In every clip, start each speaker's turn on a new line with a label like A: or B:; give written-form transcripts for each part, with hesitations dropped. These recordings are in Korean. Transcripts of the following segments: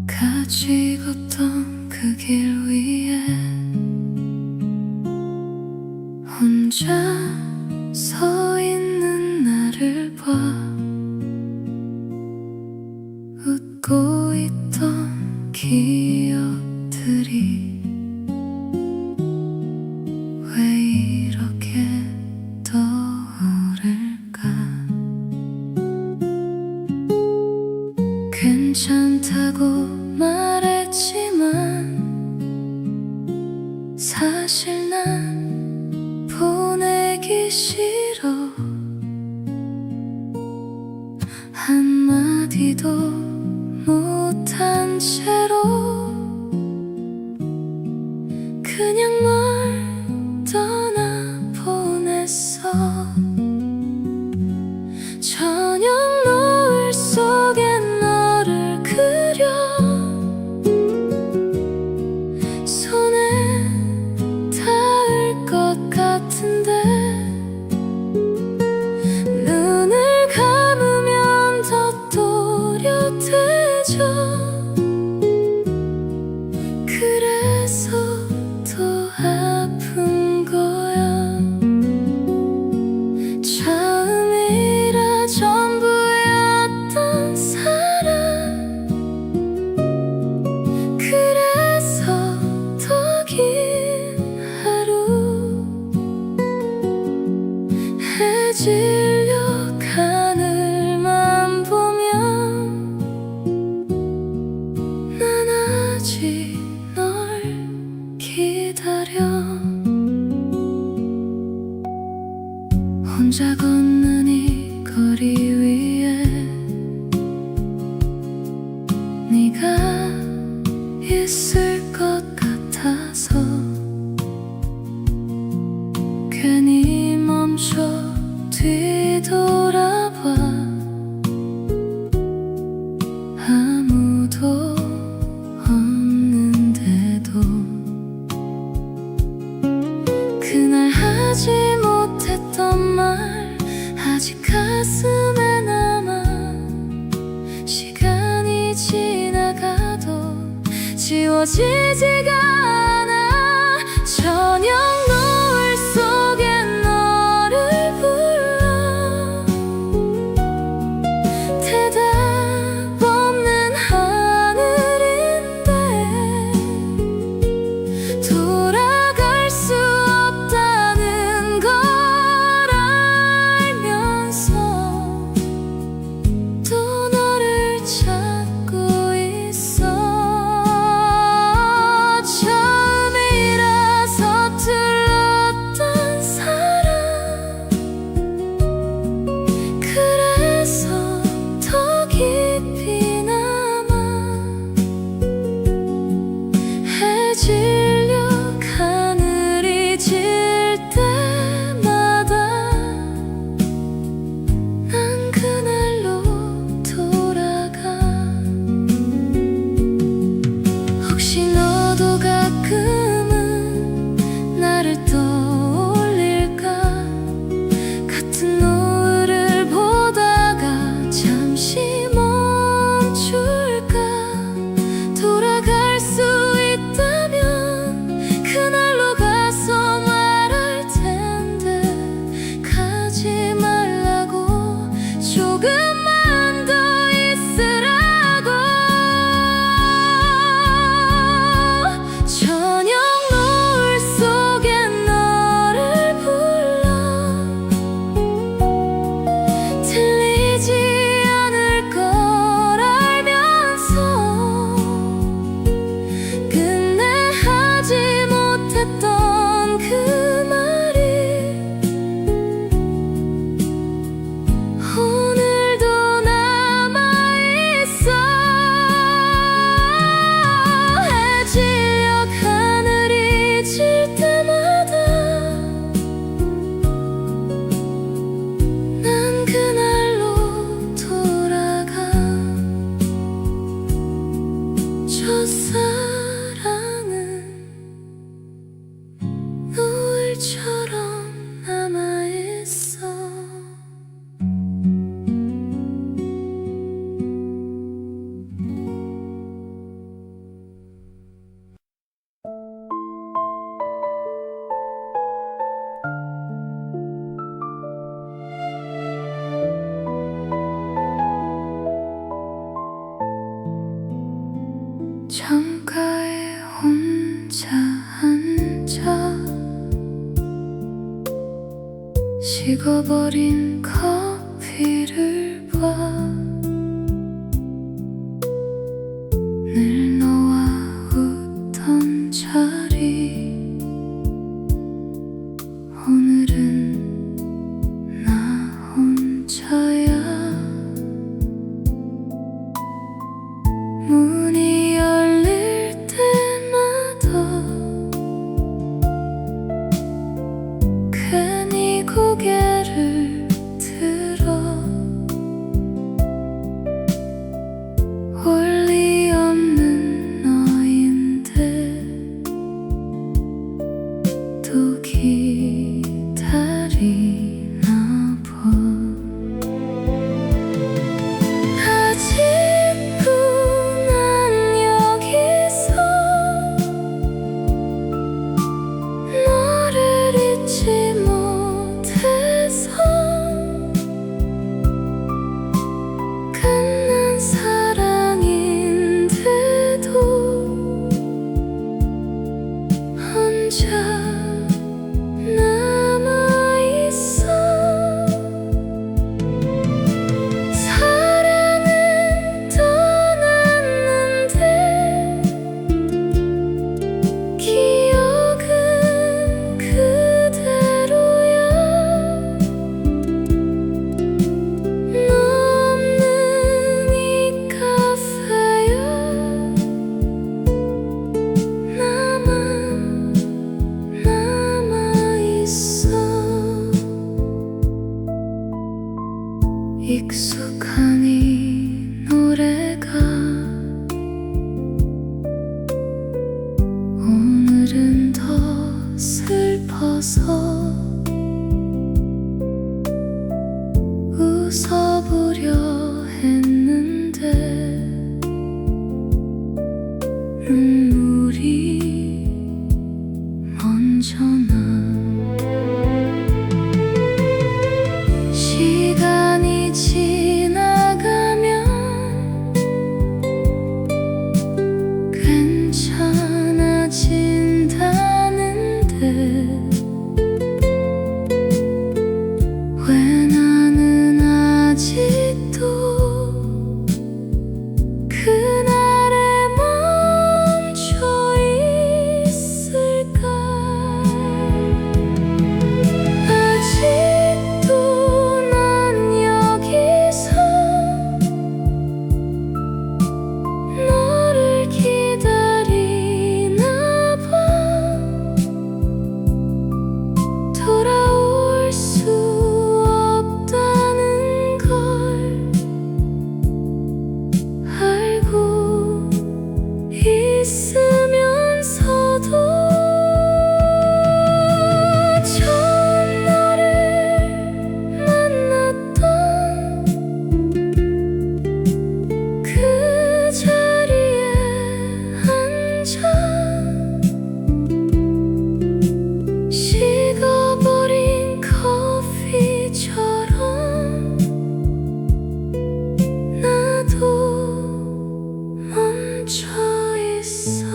A: 같이 걷던 그 길 위에 혼자 서 있는 나를 봐. 웃고 있던 기억들이 왜 이렇게 떠오를까. 괜찮다고 말했지만 사실 난 보내기 싫어. 한마디도 못한 채로 그냥 널 떠나보냈어. 저녁 노을 속에 너를 그려 손에 닿을 것 같은데 눈을 감으면 더 또렷해져. 그래서 더 아픈 거야. 처음이라 전부였던 사랑. 그래서 더 긴 하루 해질녘 하늘만 보면 난 아직 널 기다려. 혼자 걷는 이 거리 위에 네가 있을 것 같아서 괜히 멈춰 뒤돌아봐. 아무도 없는데도 그날 하지 못했던 말 아직 가슴에 남아. 시간이 지나가도 지워지지가 않아. 저녁 노을 속에 너를 불러 대답 없는 하늘인데 돌아갈 수 없다는 걸 알면서 또 너를 찾고 있어. 처음이라 서툴러 창가에 혼자 앉아 식어버린 커피를 봐. 늘 너와 웃던 자리 오늘은 나 혼자야. 문이 열릴 때마다 괜히 고개를 들어 올 리 없는 너인데 또 기다리나 봐. 아직도 난 여기서 너를 잊지 못해서 끝난 사랑인데도 혼자 남아있어. 사랑은 떠났는데 기억은 그대로야. 너 없는 이 카페야. 나만 남아있어. 익숙한 이 노래가 오늘은 더 슬퍼서 웃어보려 했는데 눈물이 먼저 나. 시간이 지나가면 괜찮아진다는데 왜 나는 아직도 그날에 멈춰 있을까. 아직도 난 여기서 너를 기다리나 봐. 돌아올 수 없다는 걸 알고 있으면서도 처음 너를 만났던 그 자리에 앉아 식어버린 커피처럼 나도 멈춰 있어.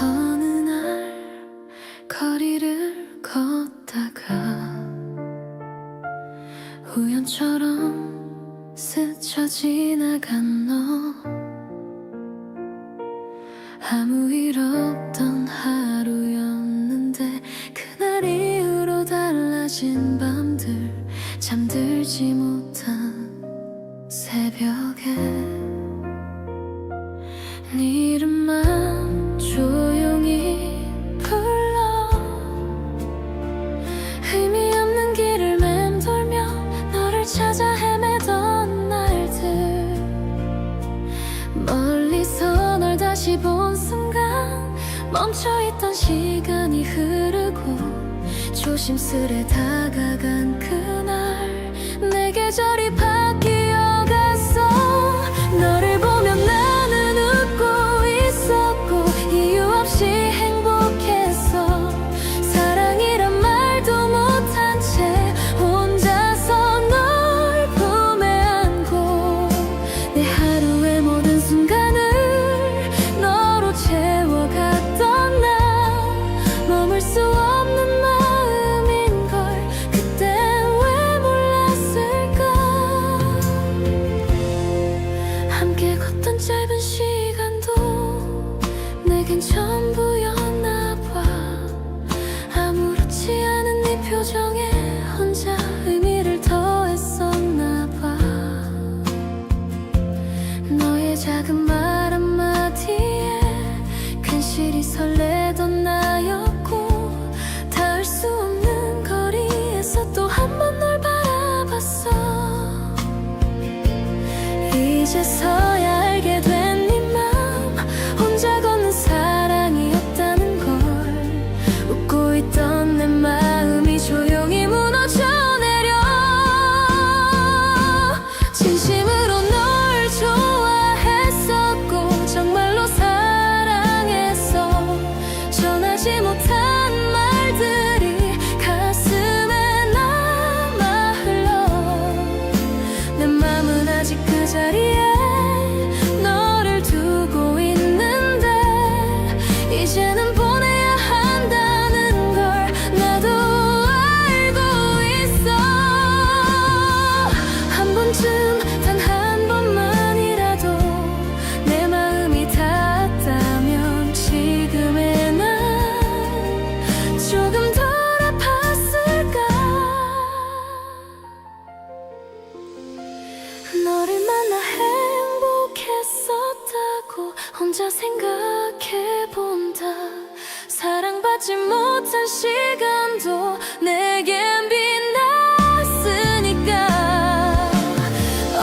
A: 어느 날 거리를 걷다가 우연처럼 스쳐 지나간 너. 아무 일 없던 하루였는데 그날 이후로 달라진 밤들 잠들지 못한 새벽에 네 이름만 조용히 불러 의미 없는 길을 맴돌며 너를 찾아 헤매던 날들 멀리서 널 다시 본 순간 멈춰있던 시간이 흐르고 조심스레 다가간 그날 내 계절이 바뀌어갔어. 이제서야 알게 된 네 맘, 혼자 걷는 사랑이었다는 걸. 웃고 있던 내 마음이 조용히 무너져 내려. 진심으로 널 좋아했었고 정말로 사랑했어. 전하지 못한 말들이 가슴에 남아 흘러. 내 맘은 아직 그 자리에 너를 두고 있는데, 이제는 보내야 한다는 걸 나도 알고 있어. 한 번쯤, 단 한 번만이라도 내 마음이 닿았다면 지금의 난 조금 덜 아팠을까. 너를 만나 행복했었다고 혼자 생각해본다. 사랑받지 못한 시간도 내겐 빛났으니까.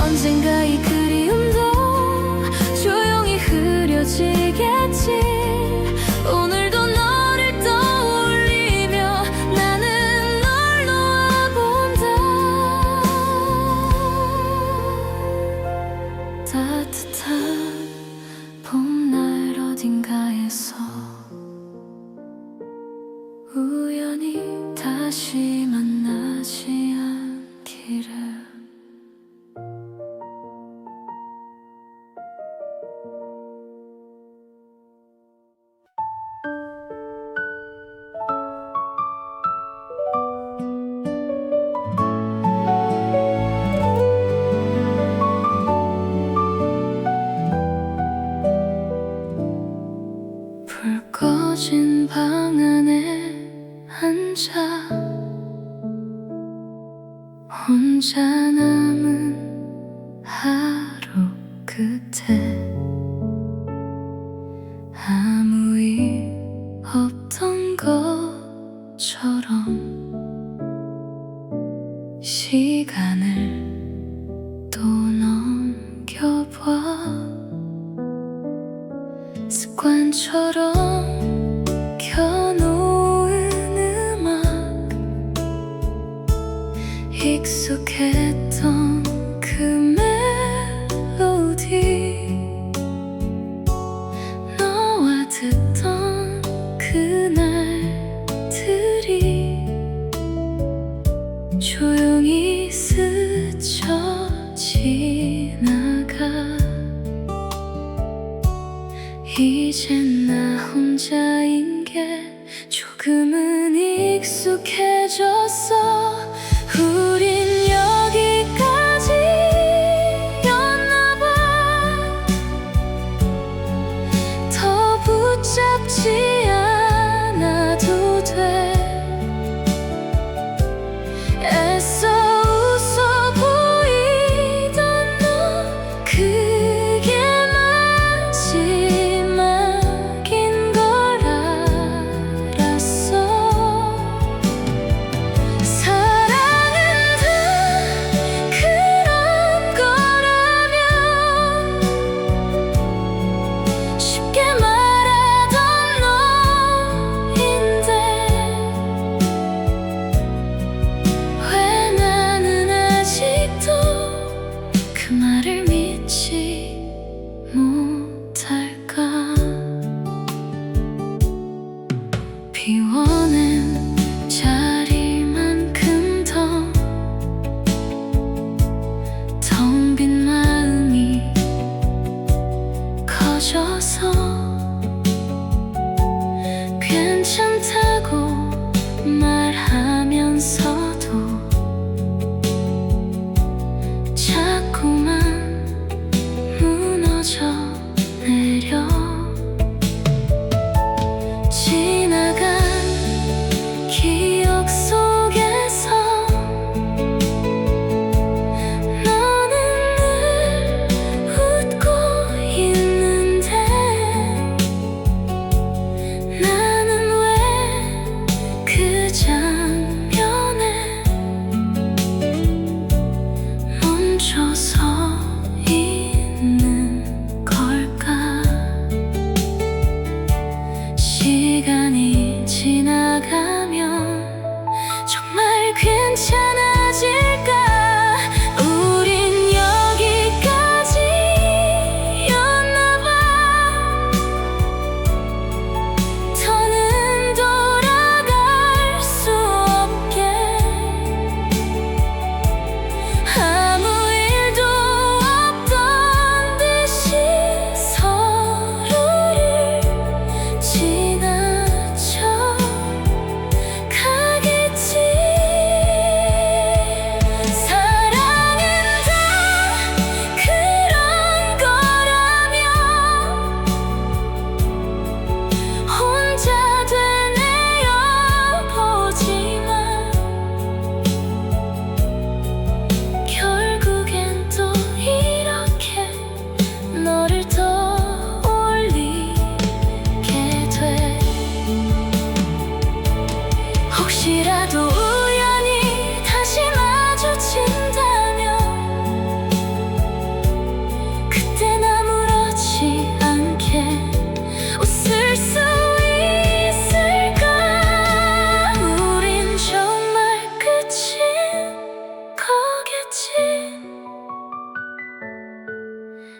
A: 언젠가 이 그리움도 조용히 흐려지겠지. 오늘도 너를 떠올리며 나는 널 놓아본다. 따뜻한 봄날 어딘가에서 우연히 다시 만나지 않기를. 불 꺼진 방 안에 앉아 혼자 남은 하루 끝에 아무 일 없던 것처럼 시간을 또 넘겨봐. 습관처럼 켜놓은 음악, 익숙했던 그 멜로디, 너와 듣던 그날들이 조용히 스쳐 지나가. 이젠 나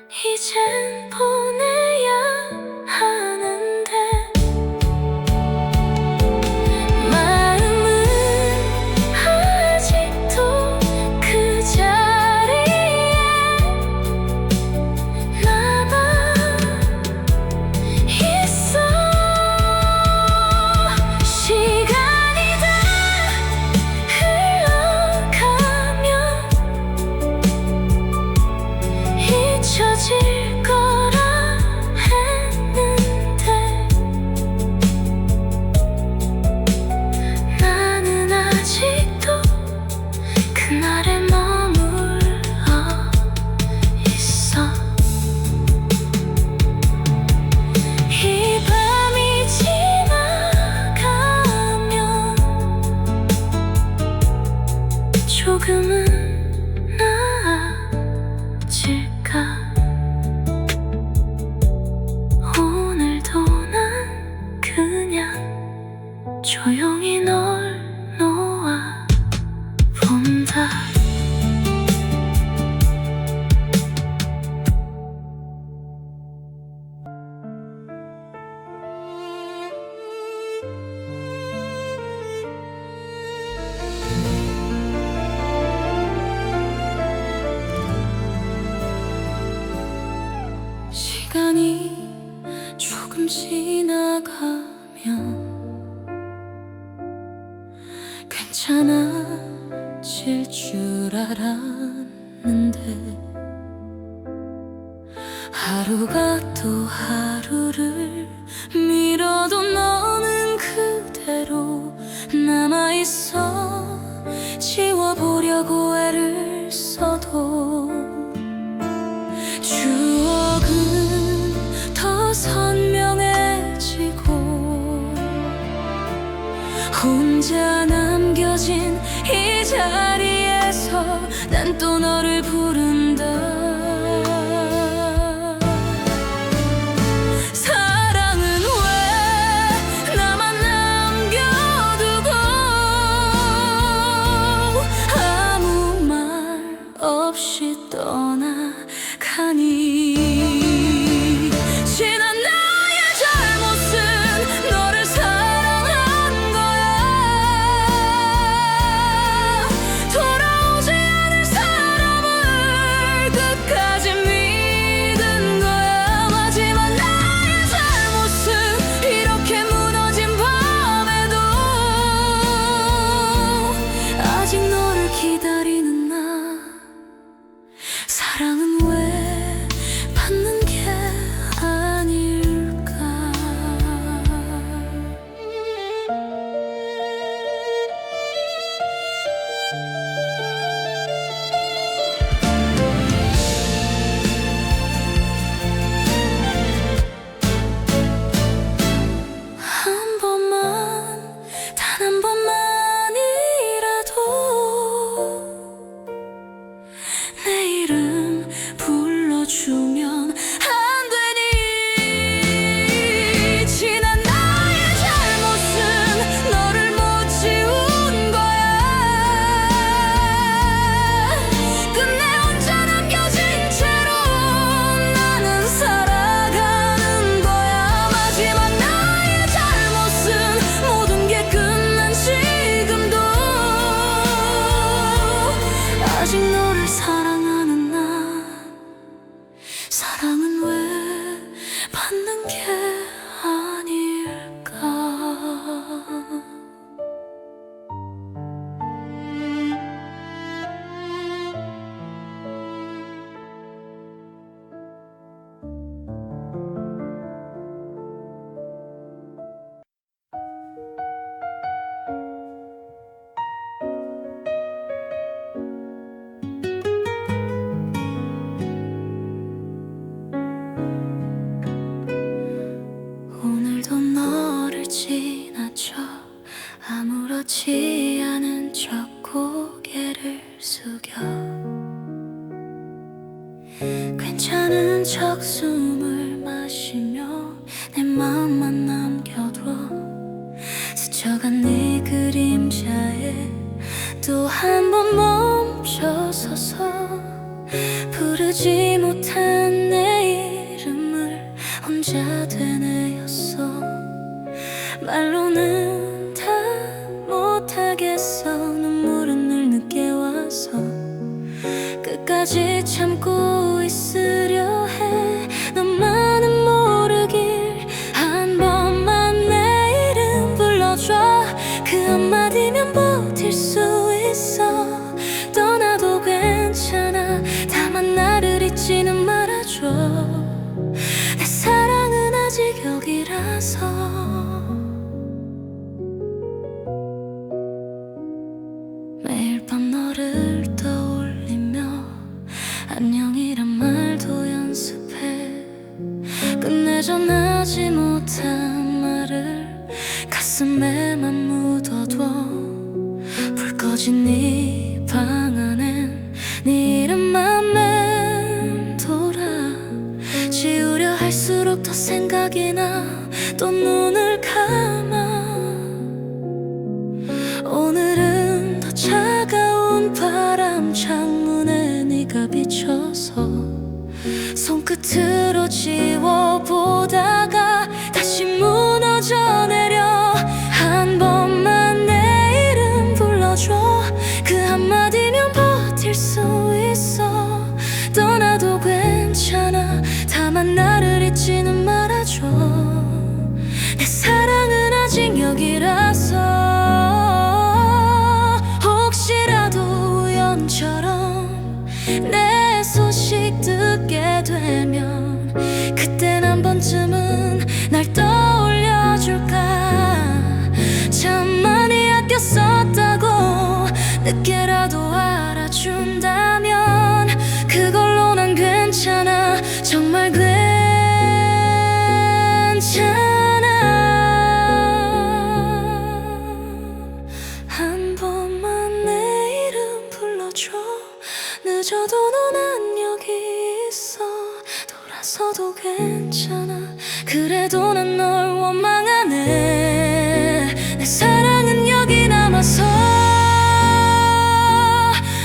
A: 이젠 보내야 하는데 마음은 아직도 그 자리에 남아 있어. 시간이 다 흘러가면 잊혀질 거라 했는데 나는 아직도 그날에 머물러 있어. 이 밤이 지나가면 조금은 나아질까. 오늘도 난 그냥 조용히 널 놓아 본다. 시간이 조금 지나가면 괜찮아질 줄 알았는데 하루가 또 하루를 밀어도 너는 그대로 남아있어. 지워보려고 애를 써도 추억은 더 선명해지고 혼자 남겨진 이 자리에서 난 또 너를 부른다. 사랑은 왜 나만 남겨두고 아무 말 없이 떠나가니. 지난 나의 잘못은 너를 사랑한 거야. 돌아오지 않을 사람을 끝까지 믿은 거야. 마지막 나의 잘못은 이렇게 무너진 밤에도 아직 너를 기다리는 나. 사랑은 왜 받는 게 아닐까. 한 번만, 단 한 번만이라도 내 이름 불러주면 안 되니. 지난 나의 잘못은 너를 못 지운 거야. 끝내 혼자 남겨진 채로 나는 살아가는 거야. 마지막 나의 잘못은 모든 게 끝난 지금도 아직 너를 사랑하는 나. 사랑은 왜 받는 게 아닐까. 오늘도 너를 지나쳐 아무렇지 않은 척 고개를 숙여 괜찮은 척 숨을 마시며 내 맘만 남겨둬. 스쳐간 네 그림자에 또 한 번 멈춰서서 부르지 못한 내 진짜 된 애였어. 말로는 다 못하겠어. 눈물은 늘 늦게 와서 끝까지 참고 있으려 해. 너만은 모르길 한 번만 내 이름 불러줘. 그 한마디면 버틸 수 있어. 떠나도 괜찮아. 다만 나를 잊지는 말아줘. 내 사랑은 아직 여기라서. 매일 밤 너를 떠올리며 안녕이란 말도 연습해. 끝내 전하지 못한 말을 가슴에만 묻어둬. 불 꺼진 네 방 안엔 네 이름만 맴돌아. 지우려 할수록 더 생각이 나. 또 눈을 감아. 오늘은 더 차가운 바람 창문에 네가 비쳐서 손끝으로 지워보다가 다시 무너져 내려. 한 번만 내 이름 불러줘. 그 한마디면 버틸 수 있어. 떠나도 괜찮아. 다만 나를 잊지는 말아줘. 내 사랑은 아직 여기라서. 혹시라도 우연처럼 내 소식 듣게 되면 그땐 한 번쯤은 날 떠올려줄까. 참 많이 아꼈었다고 늦게라도 알아준다면 그걸로 난 괜찮아. 정말 괜찮아. 한 번만 내 이름 불러줘. 늦어도 넌 여기 있어. 돌아서도 괜찮아. 그래도 난 널 원망하네. 내 사랑은 여기 남아서.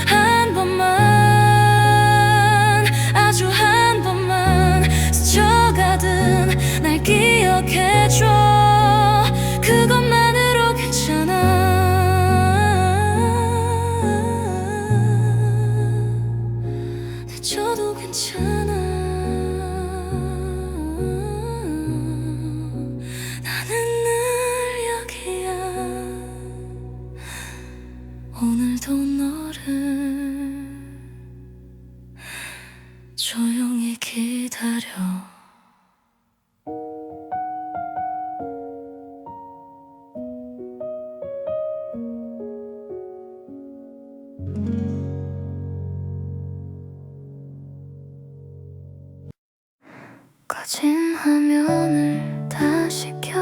A: 한 번만, 아주 한 번만 스쳐가든 날 기억해줘. 그것만으로 괜찮아. 늦어도 괜찮아. 나는 늘 여기야. 오늘도 너를 조용히 기다려. 꺼진 화면을 다시 켜.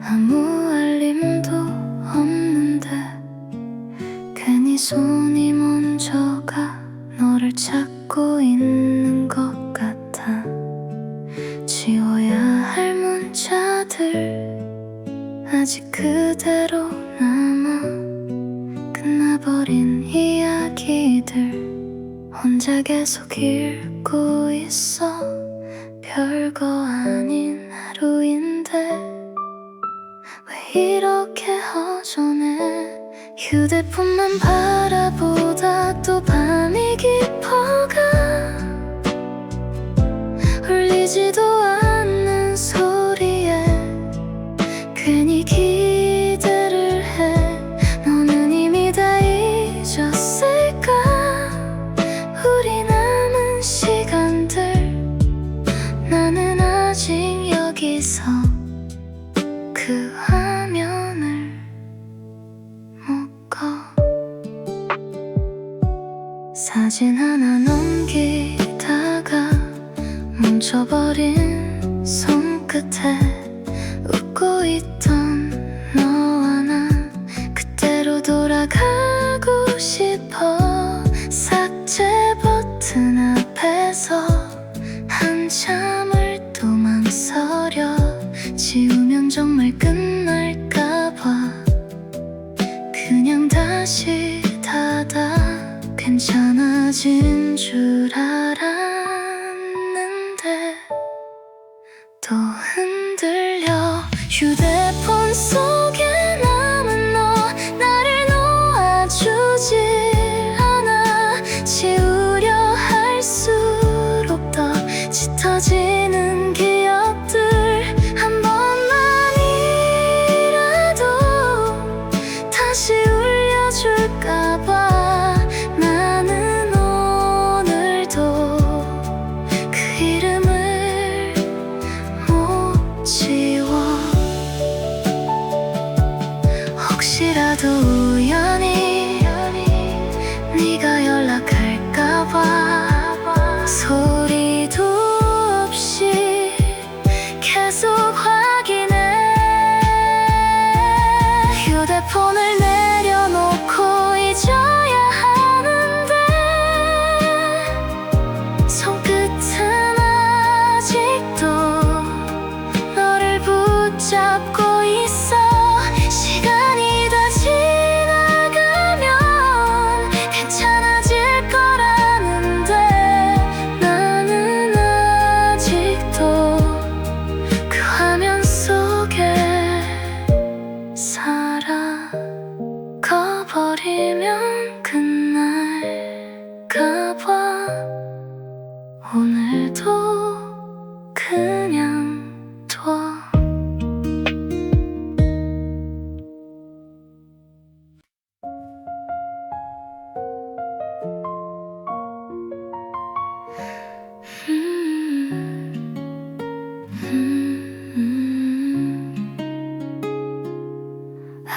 A: 아무 알림도 없는데 괜히 손이 먼저 가. 너를 찾고 있는 것 같아. 지워야 할 문자들 아직 그대로 남아. 끝나버린 이야기들 혼자 계속 읽고 있어. 별거 아닌 하루인데 왜 이렇게 허전해. 휴대폰만 바라보다 또 밤이 깊어가. 울리지도 않는 소리에 괜히 기대를 해. 너는 이미 다 잊었을까. 우리 남은 시간들 나는 아직 여기서 그 화면을 못 꺼. 사진 하나 넘기다가 멈춰버린 손끝에 웃고 있던 너와 난 그때로 돌아가고 싶어. 삭제 버튼 앞에서 한참을 또 망설여. 지우면 정말 끝날까봐 그냥 다시 닫아. 괜찮아진 줄 알았는데 또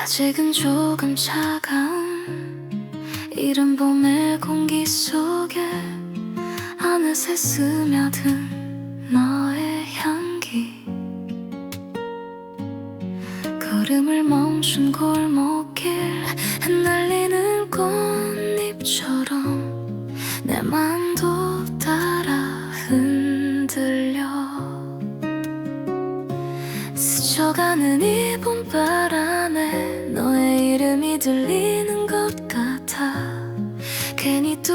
A: 아직은 조금 차가운 이른 봄의 공기 속에 어느새 스며든 너의 향기, 걸음을 멈춘 골목길 흩날리는 꽃잎처럼 내 맘도 따라 흔들려 스쳐가는 이 봄바람에 너의 이름이 들리는 것 같아. 괜히 또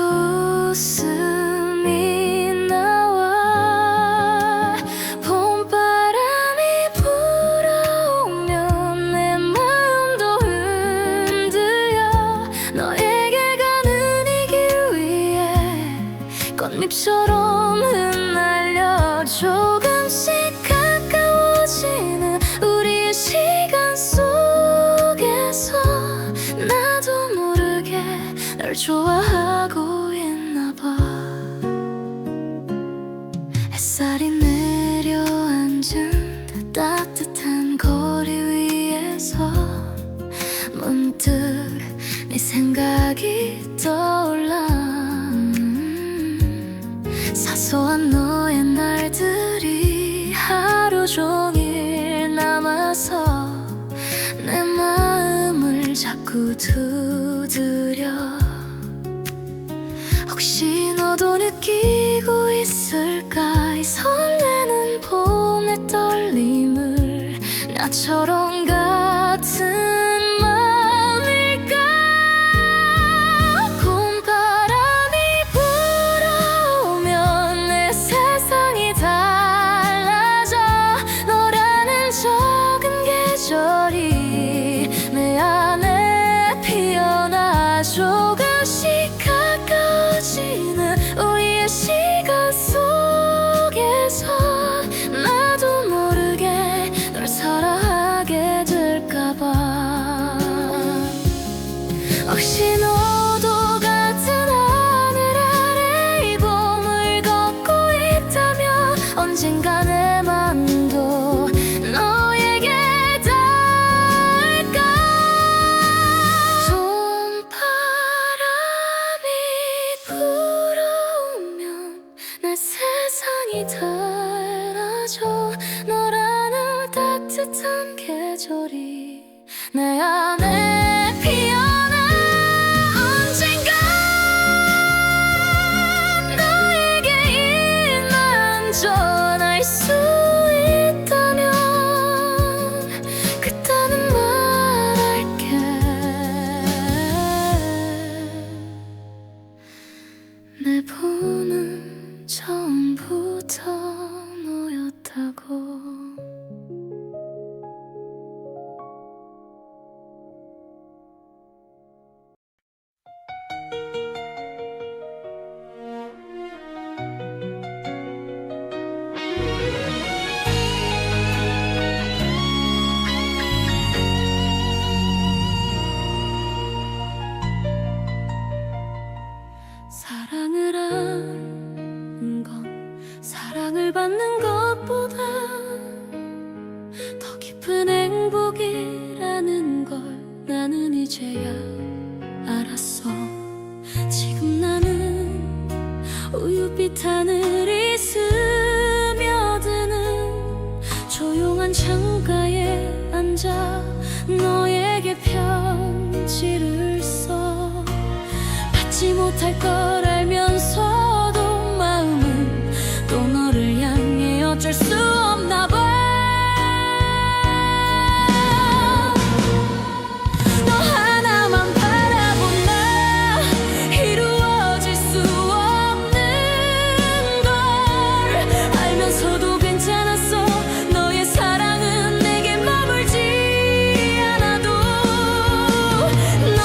A: 웃음이 나와. 봄바람이 불어오면 내 마음도 흔들려 너에게 가는 이 길 위에 꽃잎처럼 흩날려 조금씩 가까워지는 우리의 시간 속에서 나도 모르게 널 좋아하고 있나봐. 햇살이 내려앉은 따뜻한 거리 위에서 문득 네 생각이 떠올라. 사소한 너의 날들이 하루 종일 남아서 내 마음을 자꾸 두드려. 혹시 너도 느끼고 있을까? 이 설레는 봄의 떨림을 나처럼 같은 마음일까? 봄바람이 불어오면 내 세상이 달라져. 너라는 적은 계절이 내 안에 피어나. 조금씩 가까워지는 우리의 시간 속에서 나도 모르게 널 사랑하게 될까봐. 혹시 너도 같은 하늘 아래 이 봄을 걷고 있다면 언젠가 내 맘도 너에게 닿을까? 봄바람이 불어오면 내 세상이 달라져. 너라는 따뜻한 계절이 내 안에 피어나. 언젠가 너에게 난 전할 수 있다면 그때는 말할게. 내 봄은 처음부터 너였다고. 사랑을 하는 건 사랑을 받는 것보다 더 깊은 행복이라는 걸 나는 이제야 알았어. 지금 나는 우윳빛 하늘이 스며드는 조용한 창가에 앉아 너에게 편지를 써. 받지 못할 걸 알면서도 마음은 또 너를 향해 어쩔 수 없나 봐. 너 하나만 바라본다. 이루어질 수 없는 걸 알면서도 괜찮았어. 너의 사랑은 내게 머물지 않아도 너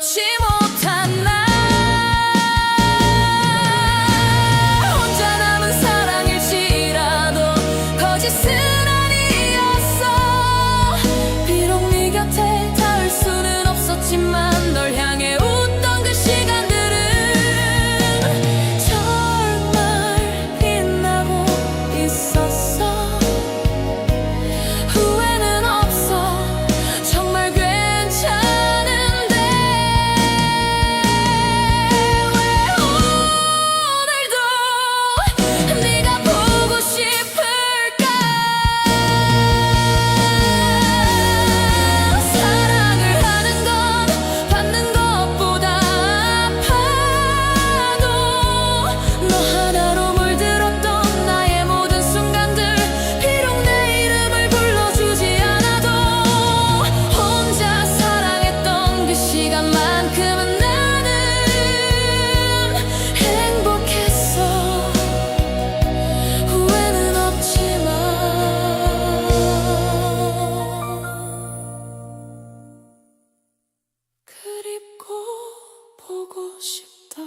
A: 놓지 못한 나 혼자 남은 사랑일지라도 거짓은 아니었어. 비록 네 곁에 닿을 수는 없었지만 널 향해 웃던 그 시간들은 정말 빛나고 있었어. 후회는 없어. 정말 괜찮은데 왜 오늘도 네가 보고 싶을까? 사랑을 하는 건 받는 것보다 아파도 너 하나로 물들었던 나의 모든 순간들 비록 내 이름을 불러주지 않아도 혼자 사랑했던 그 시간만큼은 나는 행복했어. 후회는 없지만 그립고 보고 싶다.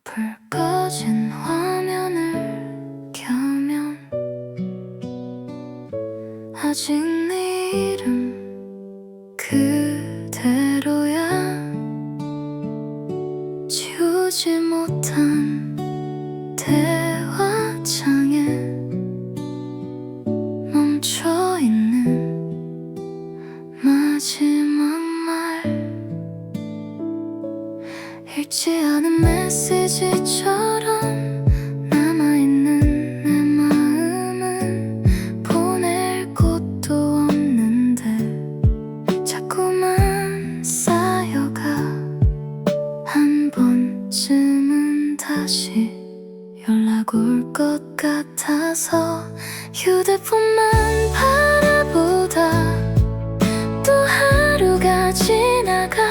A: 불 꺼진 화면을 켜면 아직 네 이름 그대로야. 지우지 못한 대화창에 멈춰있는 마지막 말, 읽지 않은 메시지처럼 남아있는 내 마음은 보낼 곳도 없는데 자꾸만 쌓여가. 한 번쯤은 다시 연락 올 것 같아서 휴대폰만 바라보다 또 하루가 지나가.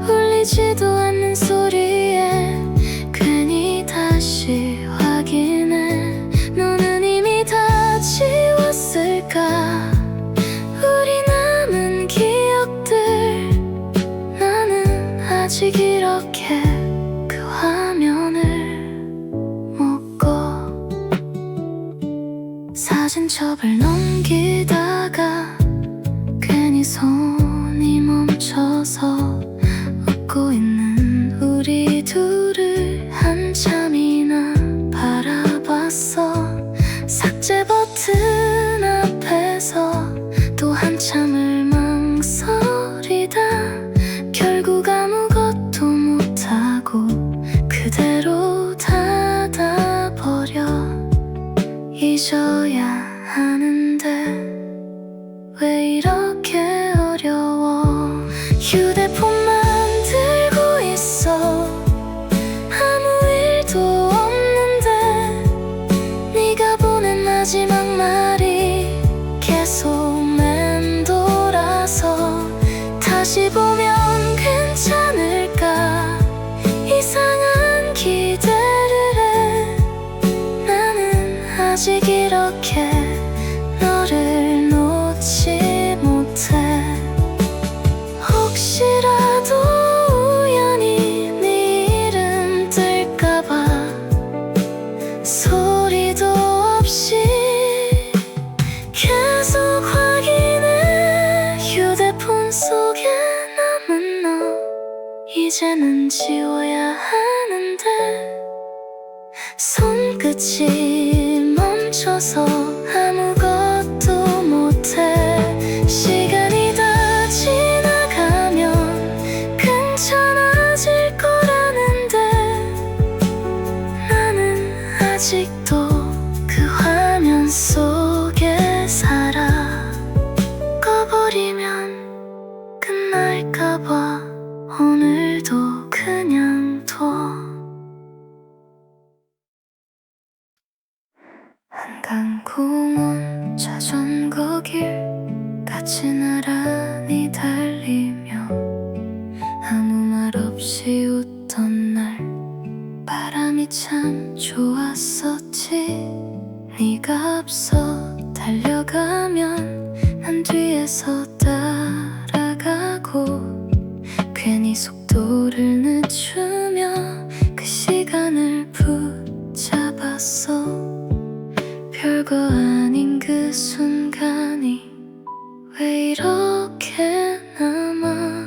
A: 울리지도 않는 소리에 괜히 다시 확인해. 너는 이미 다 지웠을까? 우리 남은 기억들. 나는 아직 이렇게 그 화면을 못 꺼. 사진첩을 넘기다가 괜히 손이 멈춰서 웃고 있는 우리 둘을 한참이나 바라봤어. 삭제 버튼 앞에서 또 한참을 망설이다 결국 아무것도 못하고 그대로 닫아버려. 잊어야 하는데 왜 이렇게 어려워. 휴대폰만 들고 있어. 아무 일도 없는데 네가 보낸 마지막 말이 계속 맴돌아서 다시 보면 괜찮을까? 이상한 기대를 해. 나는 아직 이렇게 너를 놓지 못해. 혹시라도 우연히 네 이름 뜰까봐 소리도 없이 계속 확인해. 휴대폰 속에 남은 너 이제는 지워야 하는데 손끝이 멈춰서 아무것도 못해. 시간이 다 지나가면 괜찮아질 거라는데 나는 아직도 그 화면 속에 살아. 꺼버리면 끝날까봐 오늘도 그냥 둬. 한강 공원 자전거 길 나란히 달리며 아무 말 없이 웃던 날 바람이 참 좋았었지. 네가 앞서 달려가면 난 뒤에서 따라가고 괜히 속도를 늦추며 그 시간을 붙잡았어. 별거 아닌 그 순간이 왜 이렇게 남아.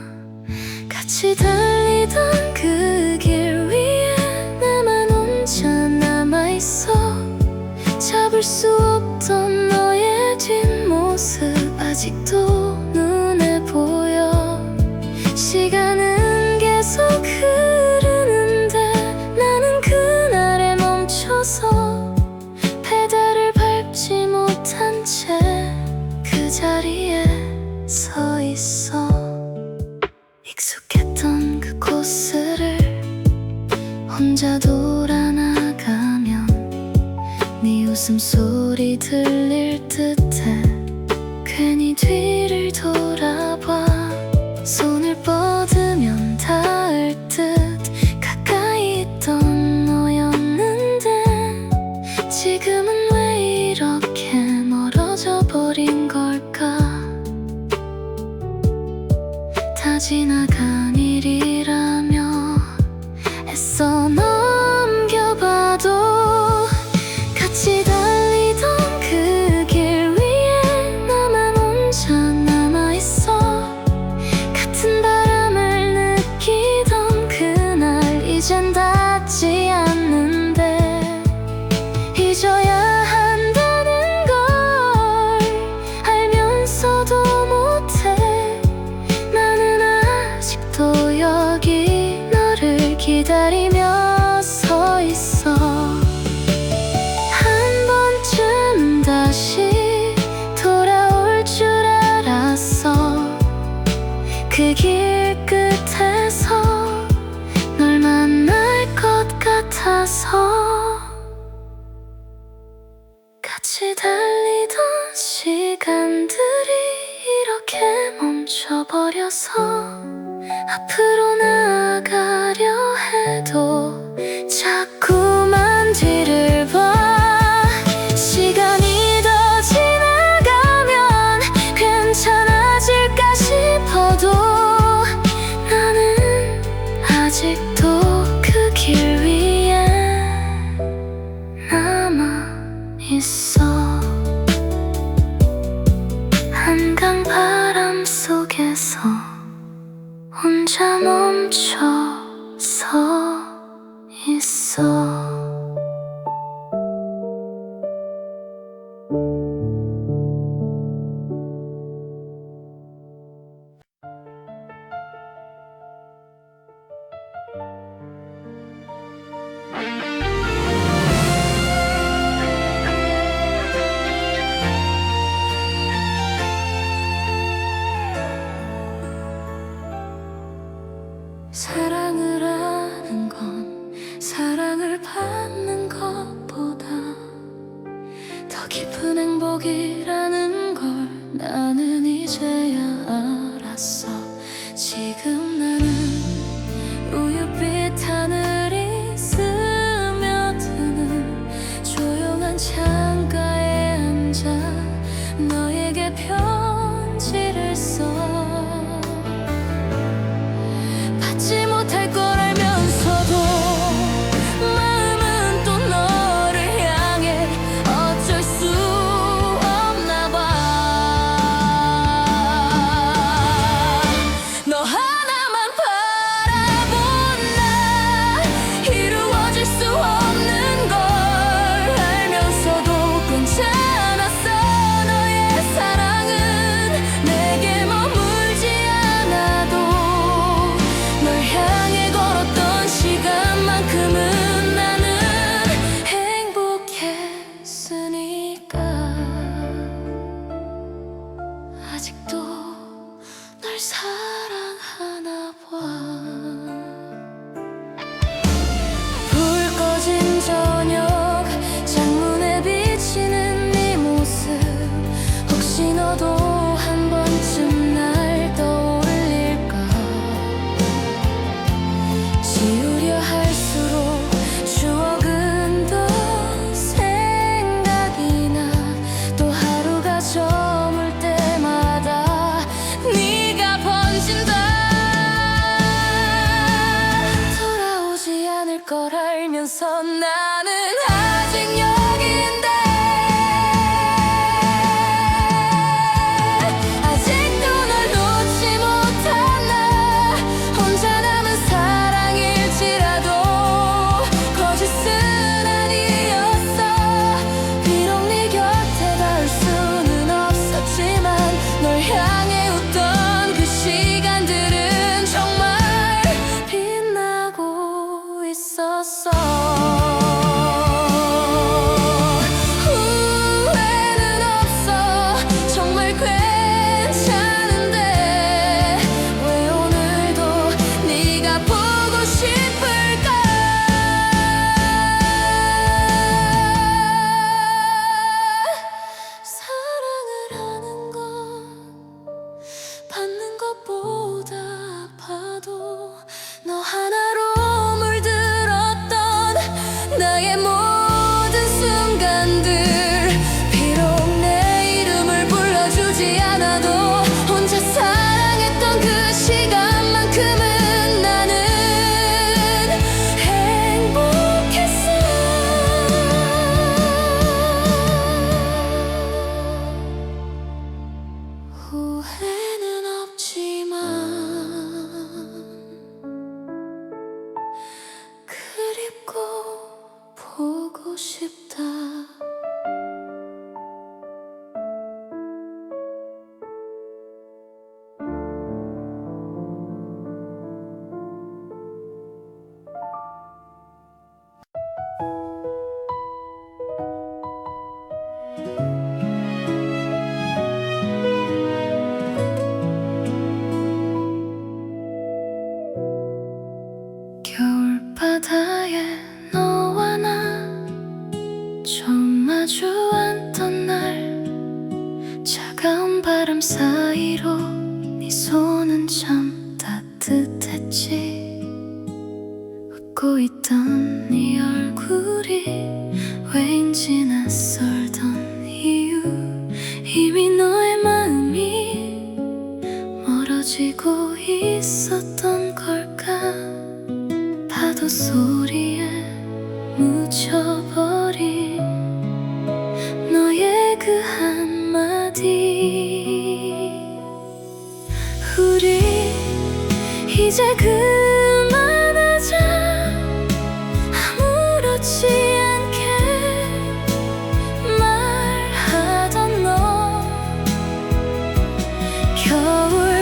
A: 같이 달리던 그 길 위에 나만 혼자 남아있어. 잡을 수 없던 너의 뒷모습 아직도 눈에 보여. 시간은 계속 흐르는데 나는 그날에 멈춰서 페달을 밟지 못한 채 그 자리에 서 있어. 익숙했던 그 코스를 혼자 돌아나가면 네 웃음소리 들릴 듯해 괜히 뒤를 돌아봐. 손을 뻗으면 닿을 듯 가까이 있던 너였는데 지금은 왜 이렇게 멀어져 버린 걸까. 다 지나간 일이라며 애써 넘겨봐도 같이 달리던 그 길 위에 나만 혼자 남아있어. 같은 바람을 느끼던 그날 이젠 닿지 않는데 잊어야 한다는 걸 알면서도 못해. 나는 아직도 여기 너를 기다리며 서 있어. 한 번쯤 다시 돌아올 줄 알았어. 그 길 끝에서 널 만날 것 같아서. 같이 달리던 시간들이 이렇게 멈춰버려서 앞으로 나아가려 해도 자꾸만 뒤를 봐. 시간이 더 지나가면 괜찮아질까 싶어도 나는 아직도 그 길 위에 남아있어. 한강 바람 속에서 혼자 멈춰서 있어. 사랑을 하는 건 사랑을 받는 것보다 더 깊은 행복이라는 걸 나는 이제야 알았어. 지금 나는 우윳빛 하늘이 스며드는 조용한 창가에 앉아 너에게 편지를 써. 받지 못할 걸 알면서도 마음은 또 너를 향해 어쩔 수 없나 봐. 너 하나만 바라본 나 이루어질 수 없는 걸 알면서도 괜찮았어. 너의 사랑은 내게 머물지 않아도 널 향해 걸었던 시간만큼은 나는 행복했으니까. 아직도 널 사랑하나 봐. 불 꺼진 저녁 창문에 비치는 네 모습 혹시 너도 한 번쯤 받는 것보다 아파도 너 하나로 물들었던 나의 모든 순간들, 비록 내 이름을 불러주지 않아도 혼자 사랑했던 그 시간만큼은 나는 행복했어. 후회는 없지만 그립고 보고 싶다. 겨울바다에 너와 나 처음 마주 앉던 날, 차가운 바람 사이로 네 손은 참 따뜻했지. 웃고 있던 네 얼굴이 왜인지 낯설던 이유, 이미 너의 마음이 멀어지고 있었던 걸까. 파도 소리에 묻혀버린 너의 그 한마디, 우리 이제 그만하자. 아무렇지 않게 말하던 너, 겨울바다보다도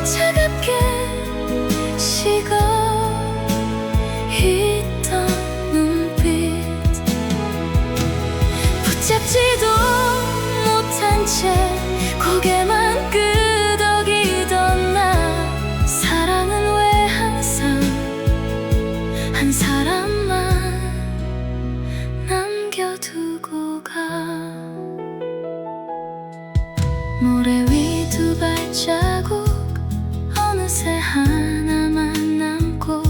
A: 차갑게 식어 있던 눈빛, 붙잡지도 못한 채 고개만 끄덕이던 나, 사랑은 왜 항상 한 사람만 남겨두고 가. 모래 위 두 발자국 어느새 하나만 남고,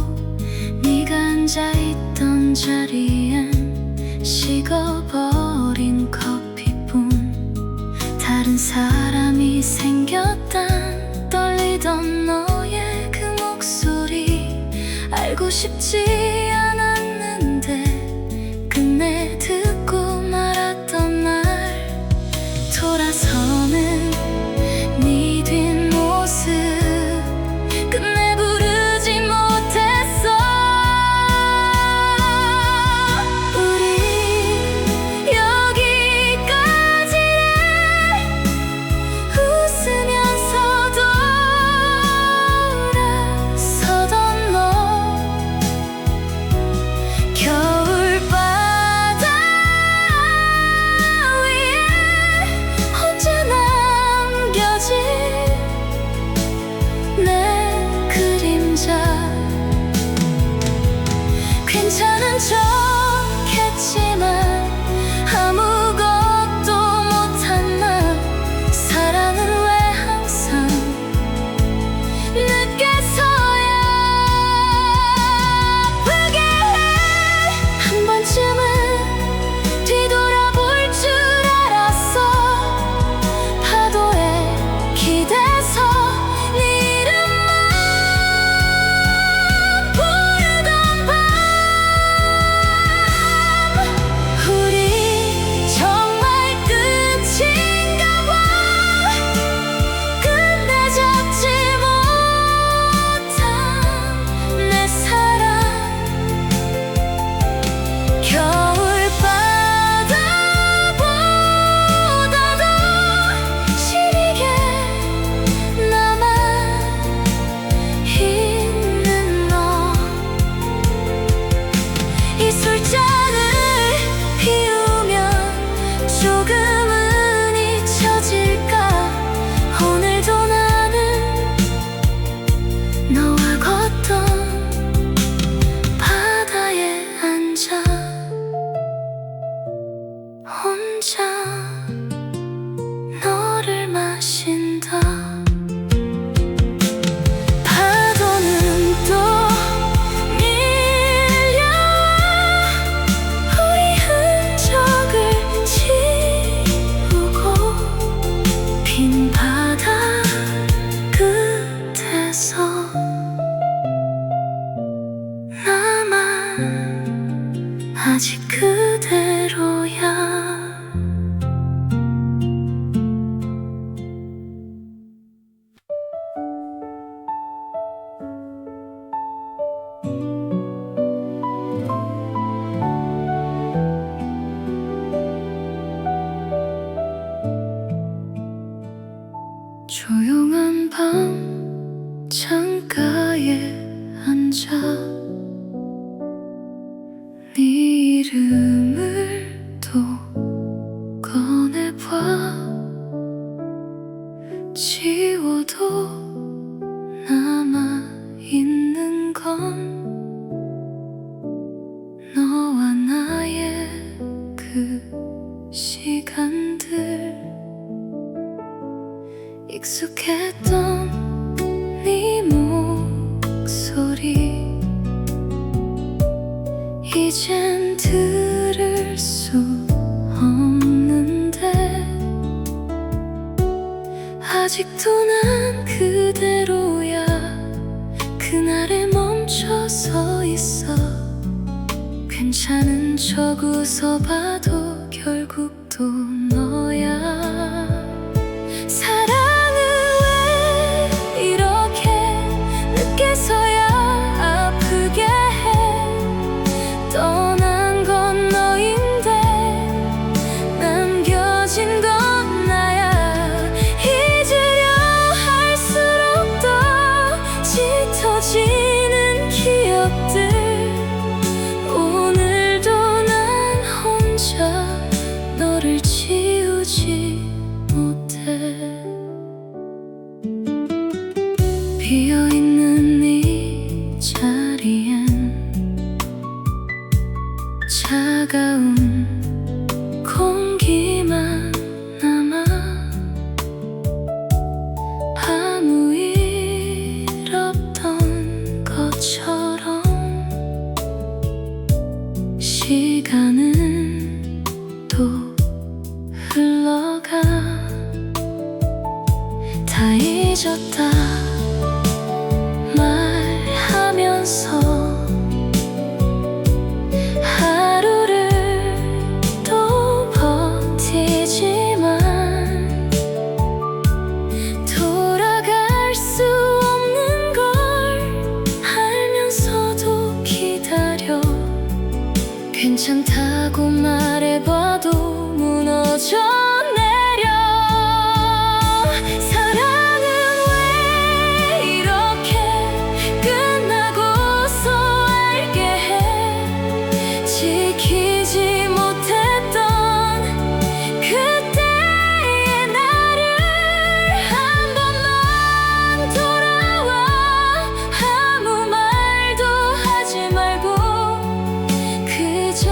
A: 네가 앉아있던 자리엔 식어버린 커피뿐. 다른 사람이 생겼단 떨리던 너의 그 목소리, 알고 싶지 않았는데 끝내 듣고 말았던 말. 돌아서는 네 뒷모습 끝내 부르지 못했어. 우리 여기까지래. 웃으면서 돌아서던 너, 지워도 남아있는 건 너와 나의 그 시간들, 익숙했던 네 목소리 이젠 들을 수 없는데 아직도 난 그대로야. 그날에 멈춰서 있어. 괜찮은 척 웃어봐도 결국 또 너야. 사랑은 왜 이렇게 늦게서야 아프게 해. 떠난 건 너인데 남겨진 건 나야. 잊으려 할수록 더 짙어지는 기억들. 오늘도 난 혼자 너를 지우지 못해. 비어있는 이 자리엔 차가운 공기만 남아. 아무 일 없던 것처럼 시간은 또 흘러가. 다 잊었다 말하면서 하루를 또 버티지만 돌아갈 수 없는 걸 알면서도 기다려. 괜찮다고 말해봐도 무너져 내려. 사랑은 왜 이렇게 끝나고서 알게 해. 지키지 못했던 그때의 나를 한 번만 돌아와. 아무 말도 하지 말고 그저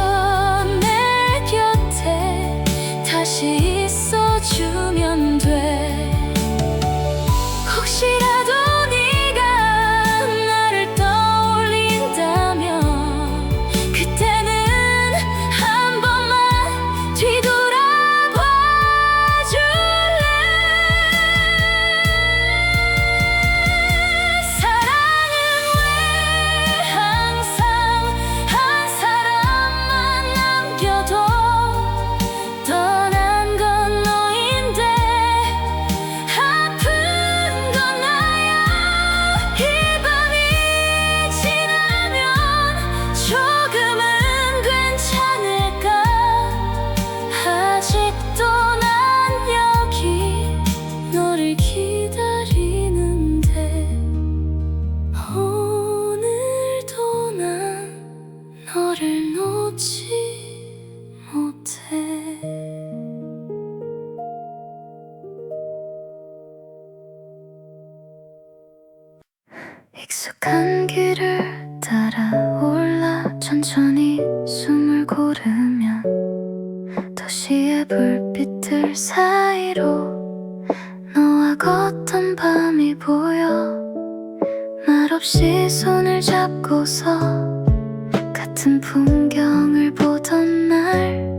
A: 내 곁에 다시 있어주면 돼. 혹시라도 네가 나를 떠올린다면 그때는 한 번만 뒤돌아봐 줄래. 사랑은 왜 항상 한 사람만 남겨도 떠난 건 너인데 아픈 건 나야. 이 밤이 지나면 조금은 괜찮을까. 아직도 난 여기 너를 기다리는데 오늘도 난 너를 놓지 못해. 익숙한 길을 따라 올라 천천히 숨을 고르면 도시의 불빛들 사이로 너와 걷던 밤이 보여. 말없이 손을 잡고서 같은 풍경을 보던 날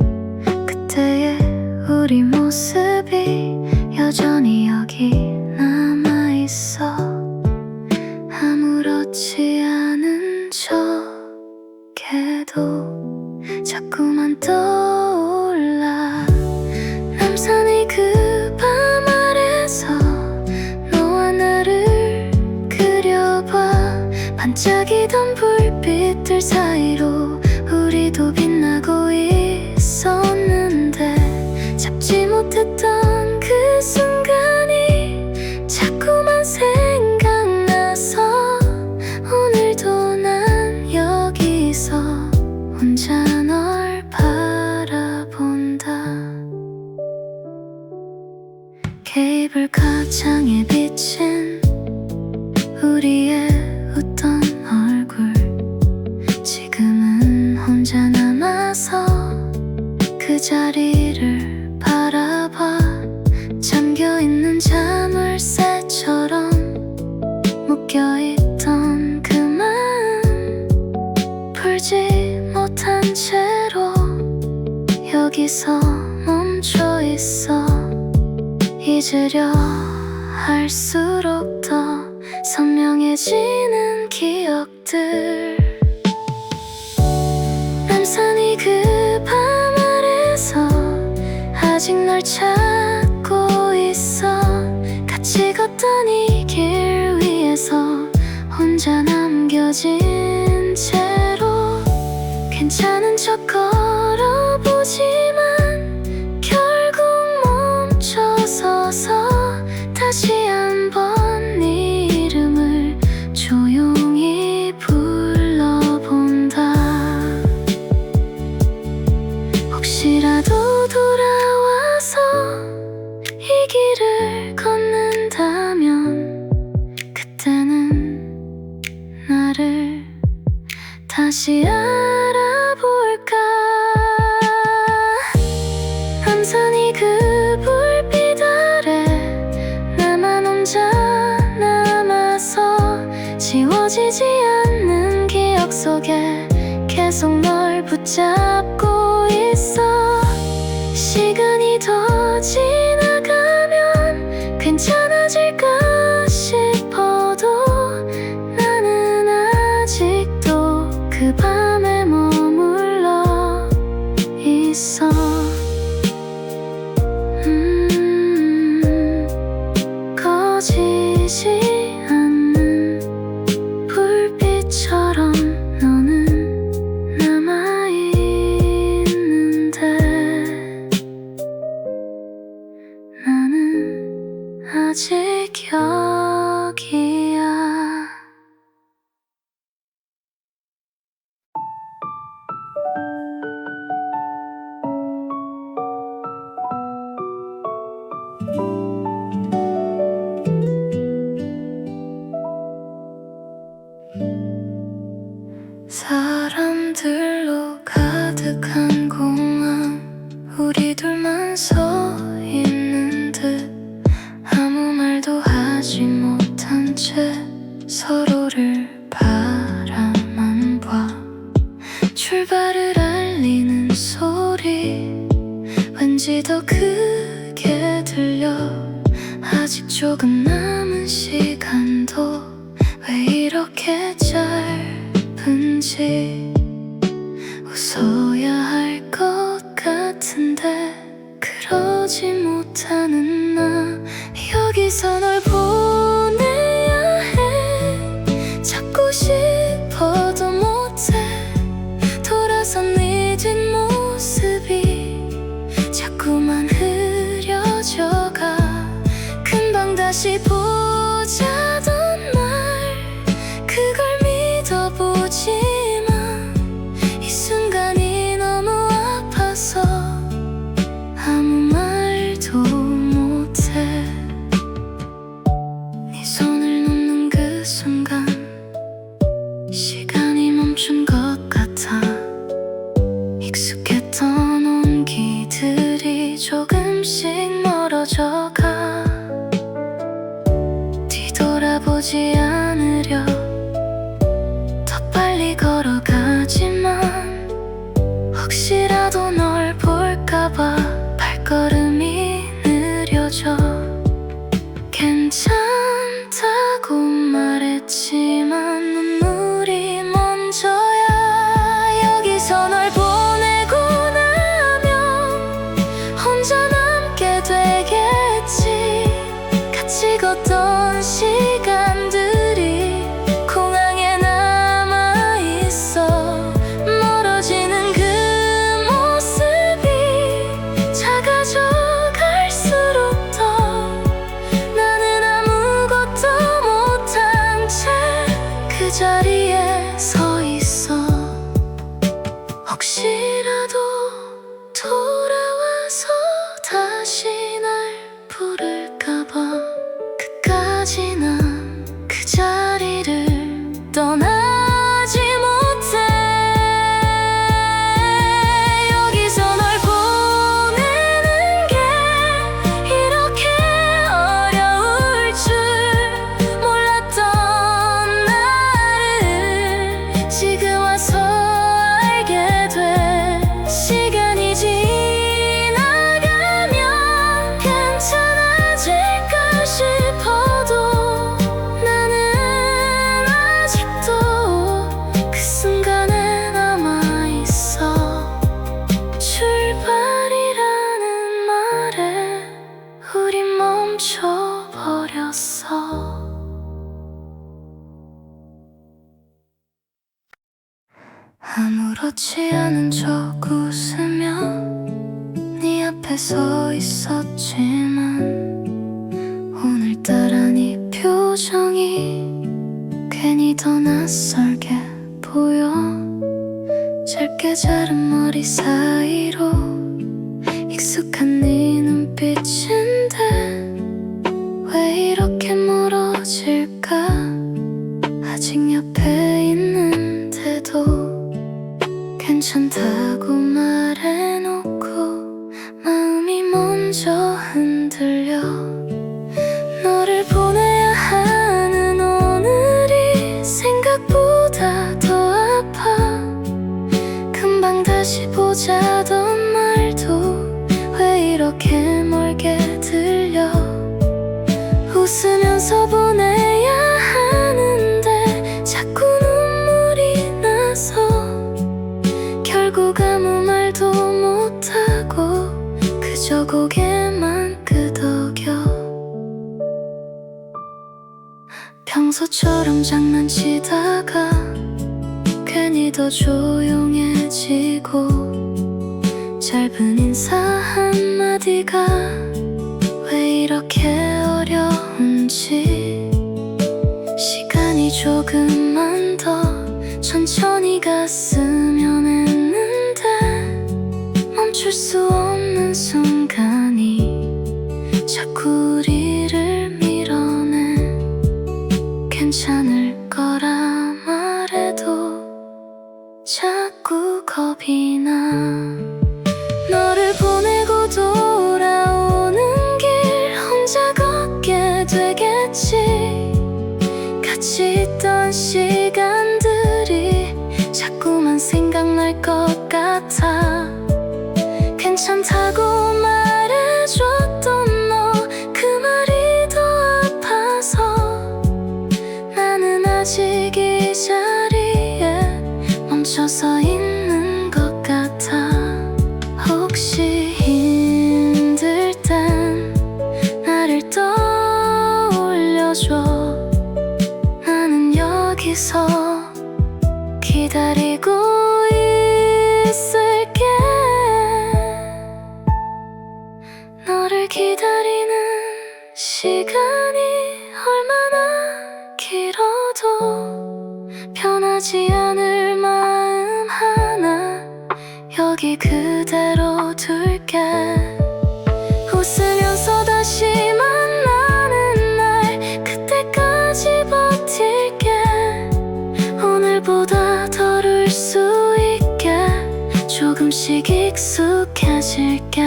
A: 그때의 우리 모습이 여전히 여기 남아있어. 아무렇지 않은 척해도 자꾸만 떠올라. 남산의 그 밤 아래서 너와 나를 그려봐. 반짝이던 불빛들 사이로 우리도 빛나고 있었는데 잡지 못했던 그 순간이 자꾸만 생각나서 오늘도 난 여기서 혼자 널 바라본다. 케이블 가창에 비친 우리의 웃던 얼굴, 지금은 혼자 남아서 그 자리를 바라봐. 잠겨있는 자물쇠처럼 묶여있던 그 마음, 풀지 못한 채로 여기서 멈춰있어. 잊으려 할수록 더 선명해지는 기억들. 남산이 그 밤 아래서 아직 널 찾고 있어. 같이 걷던 이 길 위에서 혼자 남겨진 채로 괜찮은 척 걸어보지만 결국 멈춰서서 다시 한번 네 이름을 조용히 불러본다. 혹시라도 돌아와서 이 길을 걷는다면 그때는 나를 다시 알아볼까. 남산이 그 불빛 아래 나만 혼자 남아서 지워지지 않는 기억 속에 계속 널 붙잡고 있어. 시간이 더 지나가면 괜찮아질까 싶어도 나는 아직도 그 밤에 머물러 있어. 꺼지지 않는 불빛처럼 너는 남아있는데 나는 아직 여기야. 사람들로 가득한 공항, 우리 둘만 서 있는 듯 아무 말도 하지 못한 채 서로를 바라만 봐. 출발을 알리는 소리 왠지 더 크게 들려. 아직 조금 남은 시간도 왜 이렇게 짧은지. 웃어야 할 것 같은데 그러지 못하는 나. 여기서 널 보내야 해. 찾고 싶어도 못해. 돌아선 네 뒷모습이 자꾸만 흐려져가. 금방 다시 보자던 말 그걸 믿어보지만 이 순간이 너무 아파서 아무 말도 못해. 네 손을 놓는 그 순간 시간이 멈춘 것 같아. 익숙했던 온기들이 조금씩 멀어져가. 뒤돌아보지 않으려 더 빨리 걸어가지만 혹시라도 널 볼까봐 발걸음이 느려져. 괜찮다고 말했지만 눈물이 먼저야. 여기서 널 보내고 나면 혼자 남게 되겠지. 같이 걷던 시간들이 공항에 남아있어. 멀어지는 그 모습이 작아져 갈수록 더 멈춰버렸어. 아무렇지 않은 척 웃으며 네 앞에 서 있었지만 오늘따라 네 표정이 괜히 더 낯설게 보여. 짧게 자른 머리 사이로 익숙한 네 눈빛인데 왜 이렇게 멀어질까. 아직 옆에 있는데도 괜찮다고 말해놓고 마음이 먼저 흔들려. 너를 보내야 하는 오늘이 생각보다 더 아파. 금방 다시 보자던 말도 왜 이렇게 멀게 들려. 웃으면서 보내야 하는데 자꾸 눈물이 나서 결국 아무 말도 못하고 그저 고개만 끄덕여. 평소처럼 장난치다가 괜히 더 조용해지고 짧은 인사 한마디가 왜 이렇게 어려운지. 시간이 조금만 더 천천히 갔으면 했는데 멈출 수 없는 순간이 자꾸 우리를 밀어내. 괜찮을 거라 말해도 자꾸 겁이 나. 너를 보내고 돌아오는 길 혼자 걷게 되겠지. 같이 있던 시간들이 자꾸만 생각날 것 같아. 괜찮다고 말해줬던 너 그 말이 더 아파서 나는 아직 이 자리에 멈춰서 있는 것 같아. 혹시 힘들 땐 나를 떠올려줘. 나는 여기서 기다리고 있을게. 너를 기다리는 시간이 얼마나 길어도 변하지 않을 마음 하나 여기 그대로 둘게. 웃으면서 다시 만나는 날 그때까지 버틸게. 오늘보다 덜 울 수 있게 조금씩 익숙해질게.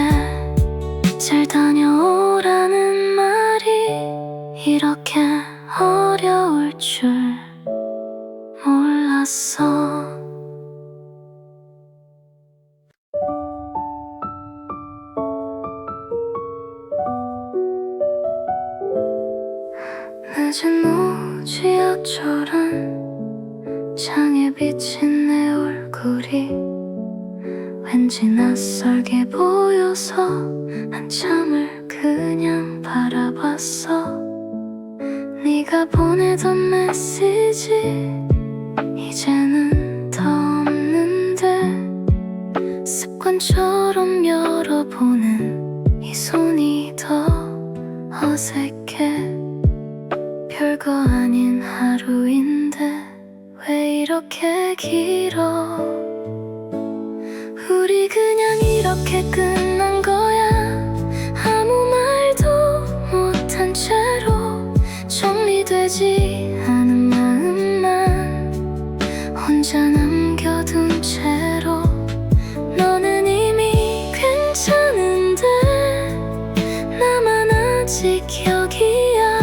A: 잘 다녀오라는 말이 이렇게 어려울 줄 몰랐어. 늦은 노지역처럼 창에 비친 내 얼굴이 왠지 낯설게 보여서 한참을 그냥 바라봤어. 네가 보내던 메시지 이제는 더 없는데 습관처럼 열어보는 이 손이 더 어색해. 별거 아닌 하루인데 왜 이렇게 길어. 우리 그냥 이렇게 끝난 거야. 아무 말도 못한 채로 정리되지 않은 마음만 혼자 남겨둔 채로. 너는 이미 괜찮은데 나만 아직 여기야.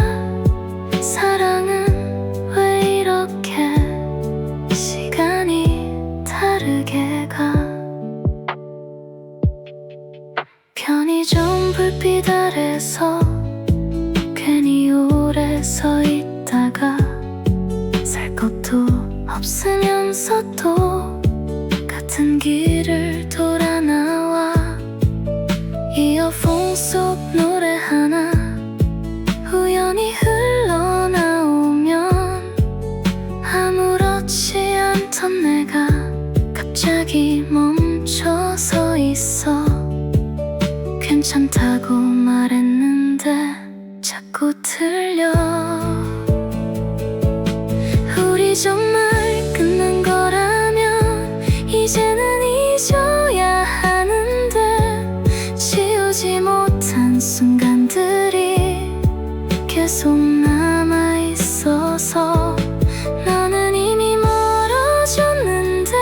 A: 사랑은 왜 이렇게 시간이 다르게 가. 편의점 불빛 아래서 괜히 오래 서 있다가 살 것도 없으면서 또 같은 길을 돌아 나와. 이어폰 속 노래 하나 자꾸 들려. 우리 정말 끝난 거라면 이제는 잊어야 하는데, 지우지 못한 순간들이 계속 남아있어서 나는 이미 멀어졌는데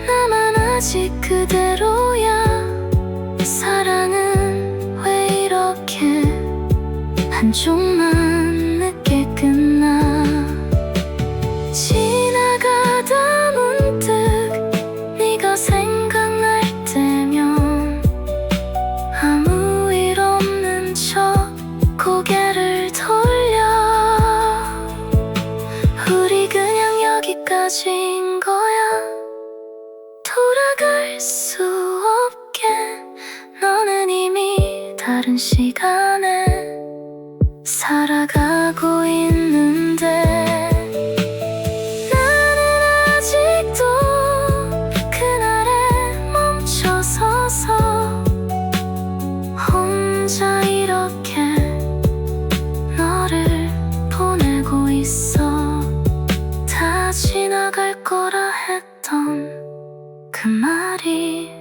A: 나만 아직 그대로야. 사랑은 왜 이렇게 한쪽만 늦게 끝나. 지나가다 문득 네가 생각날 때면 아무 일 없는 척 고개를 돌려. 우리 그냥 여기까지인 거야. 돌아갈 수 없게 너는 이미 다른 시간에 살아가고 있는데, 나는 아직도 그날에 멈춰서서 혼자 이렇게 너를 보내고 있어. 다 지나갈 거라 했던 그 말이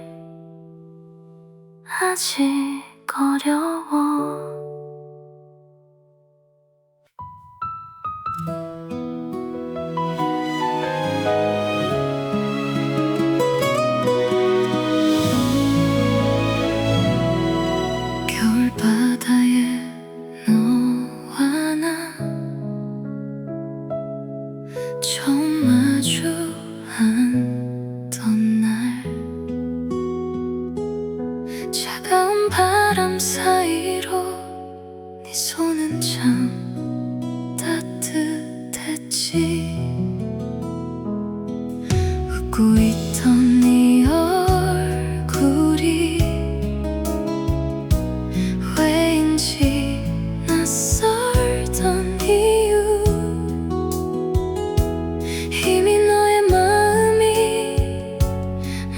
A: 아직 어려워. 겨울바다에 너와 나 처음 마주한 날, 차가운 바람 사이로 네 손은 참 따뜻했지. 웃고 있던 네 얼굴이 왜인지 낯설던 이유, 이미 너의 마음이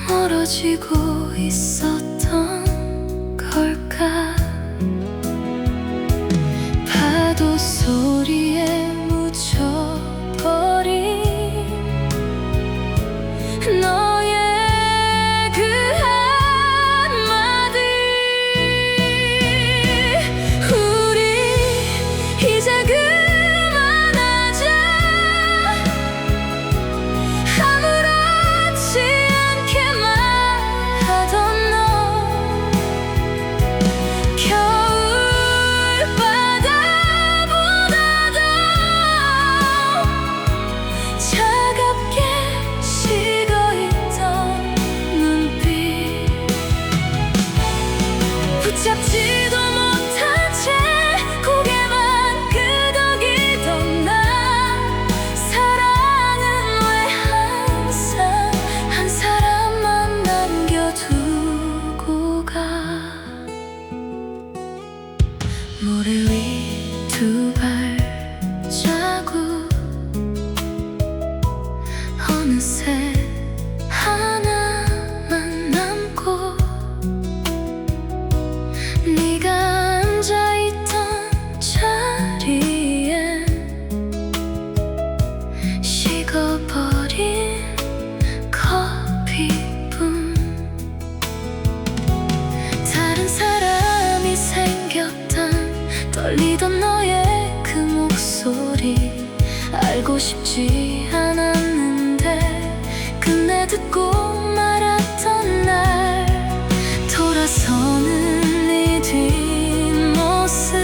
A: 멀어지고 있었던 걸까. 파도 소리에 묻혀버린 너의 그 한마디. 우리 이제 그만하자. 아무렇지 않게 말하던 너, 겨울바다보다도 차갑게 식어있던 눈빛, 붙잡지도 못한 채 고개만 끄덕이던 나. 사랑은 왜 항상 한 사람만 남겨두고 가. 모래 위 두 발자국, 어느새 하나만 남고, 네가 앉아있던 자리엔 식어버린 커피뿐. 다른 사람이 생겼단 떨리던 너의 그 목소리 알고 싶지 않았는데, 끝내 듣고 말았던 날 돌아서는 네 뒷모습.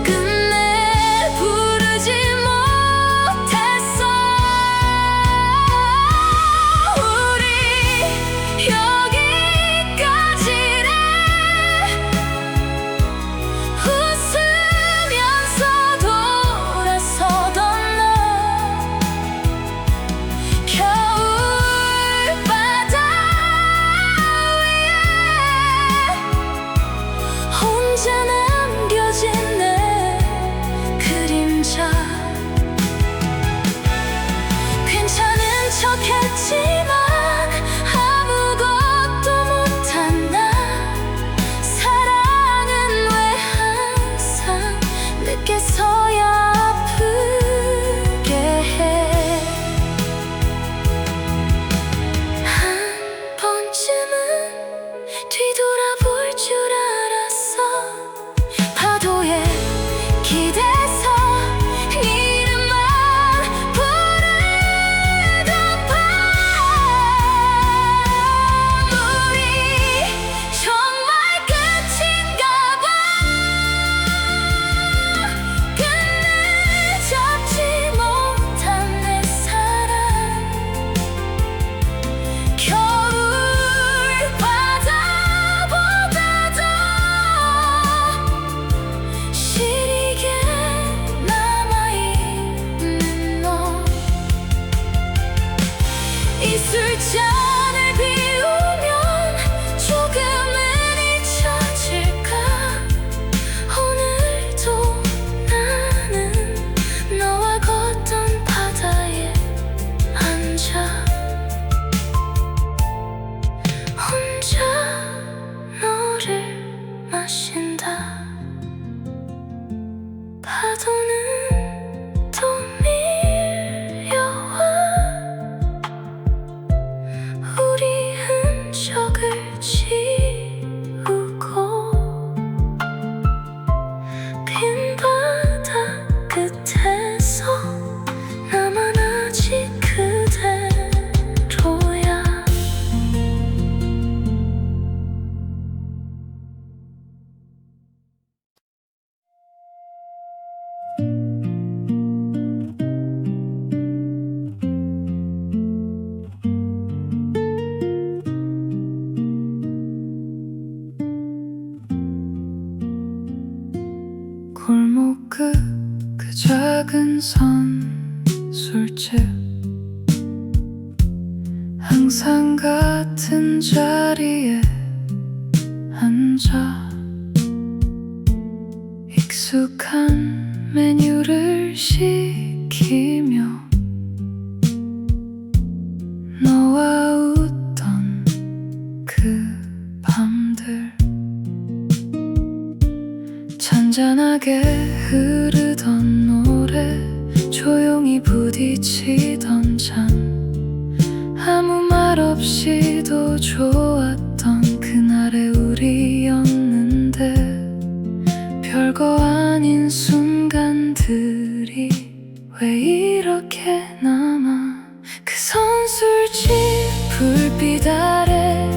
A: 끝내 부르지 못했어. 우리 여기까지래. 웃으면서 돌아서던 너,
B: 골목 끝 그 작은 선술집, 항상 같은 자리에 앉아 익숙한 메뉴를 시키며 너와 웃던 그 밤들, 잔잔하게 흐르던 노래, 조용히 부딪히던 잔, 아무 말 없이도 좋았던 그날의 우리였는데, 별거 아닌 순간들이 왜 이렇게 남아. 그 선술집 불빛 아래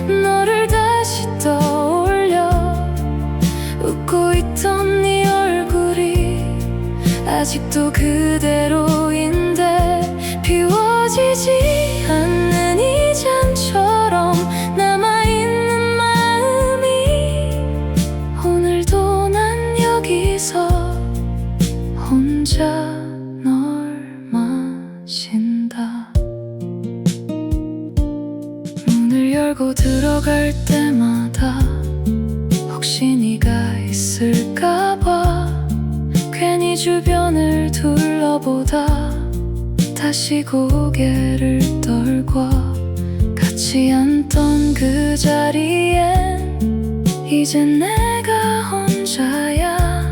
B: 너를 다시 떠올려, 웃고 있던 네 얼굴이 아직도 그대로인데, 비워지지 않는 이 잔처럼 남아있는 마음이, 오늘도 난 여기서 혼자 널 마신다. 문을 열고 들어갈 때마다 혹시 네가 있을까봐 괜히 주변을 둘러보다 다시 고개를 떨궈 같이 앉던 그 자리엔 이젠 내가 혼자야.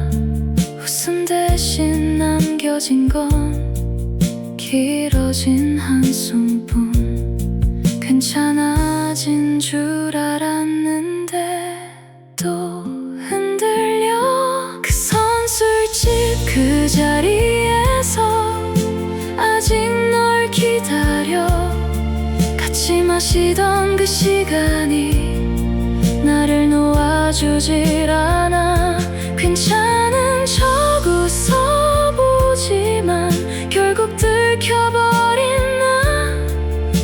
B: 웃음 대신 남겨진 건 길어진 한숨뿐. 괜찮아진 줄 알았는데 또 흔들려. 그 선술집 그 자리에서 아직 널 기다려. 같이 마시던 그 시간이 나를 놓아주질 않아. 괜찮은 척 웃어보지만 결국 들켜버린 나.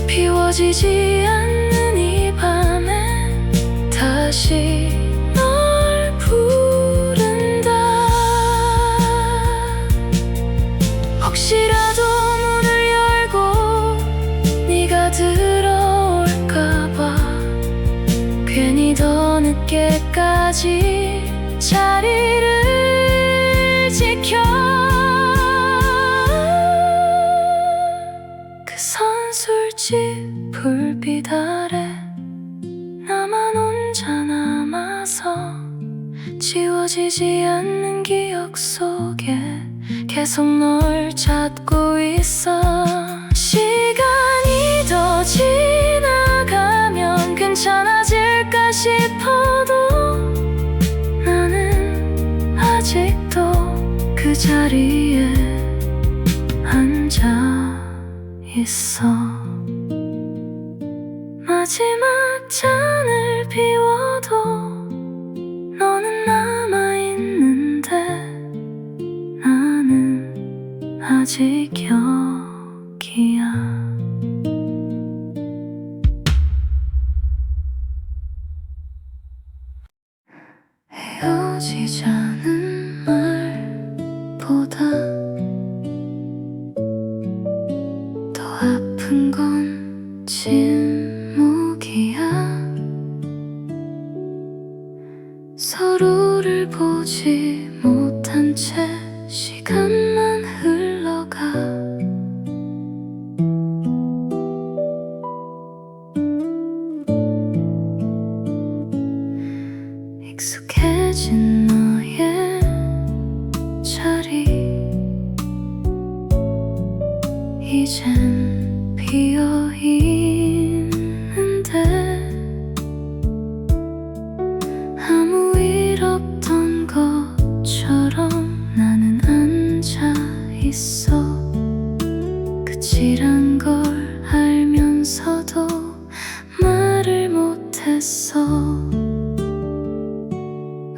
B: 비워지지 않는 이 밤에 다시 널 부른다. 혹시라도 문을 열고 네가 들어올까봐 괜히 더 늦게까지 자리를 지켜. 그 선술집 불빛 아래 나만 혼자 남아서 지워지지 않는 기억 속에 계속 널 찾고 있어. 시간이 더 지나가면 괜찮아질까 싶어도 나는 아직도 그 자리에 앉아 있어. 마지막 잔을 비워도 너는 남아있는데 나는 아직 여기야. 헤어지자는 말보다 더 아픈 건 침묵이야. 서로를 보지 못한 채 시간만 흘러가. 익숙해진 너의 자리 이젠 비어있는데, 아무 일 없던 것처럼 나는 앉아있어. 끝이란 걸 알면서도 말을 못했어.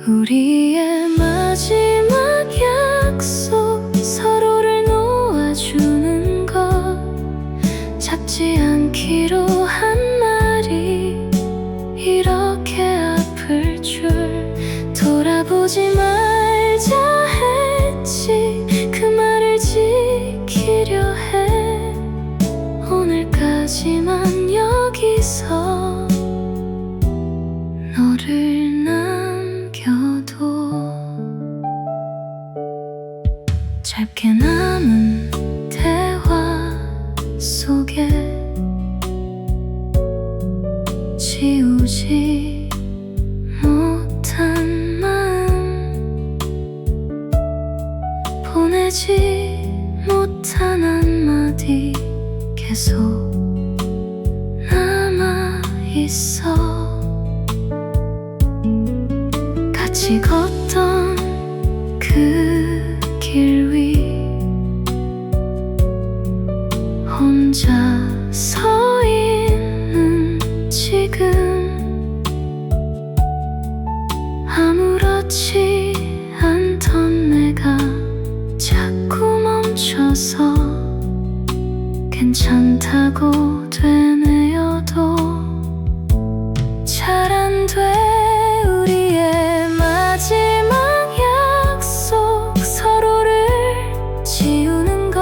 B: 우리의 마지막 약속, 서로를 놓아주는 것, 잡지 않기로 한 말이 이렇게 아플 줄. 돌아보지 말자. 짧게 남은 대화 속에 지우지 못한 마음, 보내지 못한 한마디 계속 남아있어. 같이 걷던 그 길 위 혼자 서 있는 지금, 아무렇지 않던 내가 자꾸 멈춰서 괜찮다고 되뇌어도 잘 안 돼. 우리의 마지막 약속, 서로를 지우는 거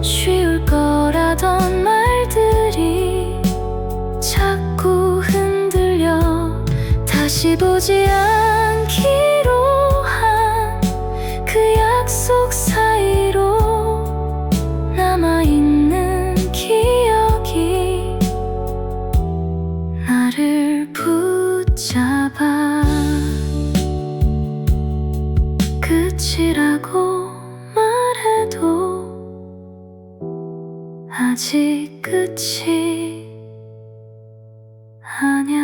B: 쉬울 거라던 말들이 자꾸 흔들려. 다시 보지 않기로 한 그 약속 사이로 남아있는 기억이 나를 붙잡아. 끝이라고 말해도 아직 끝이 아냐.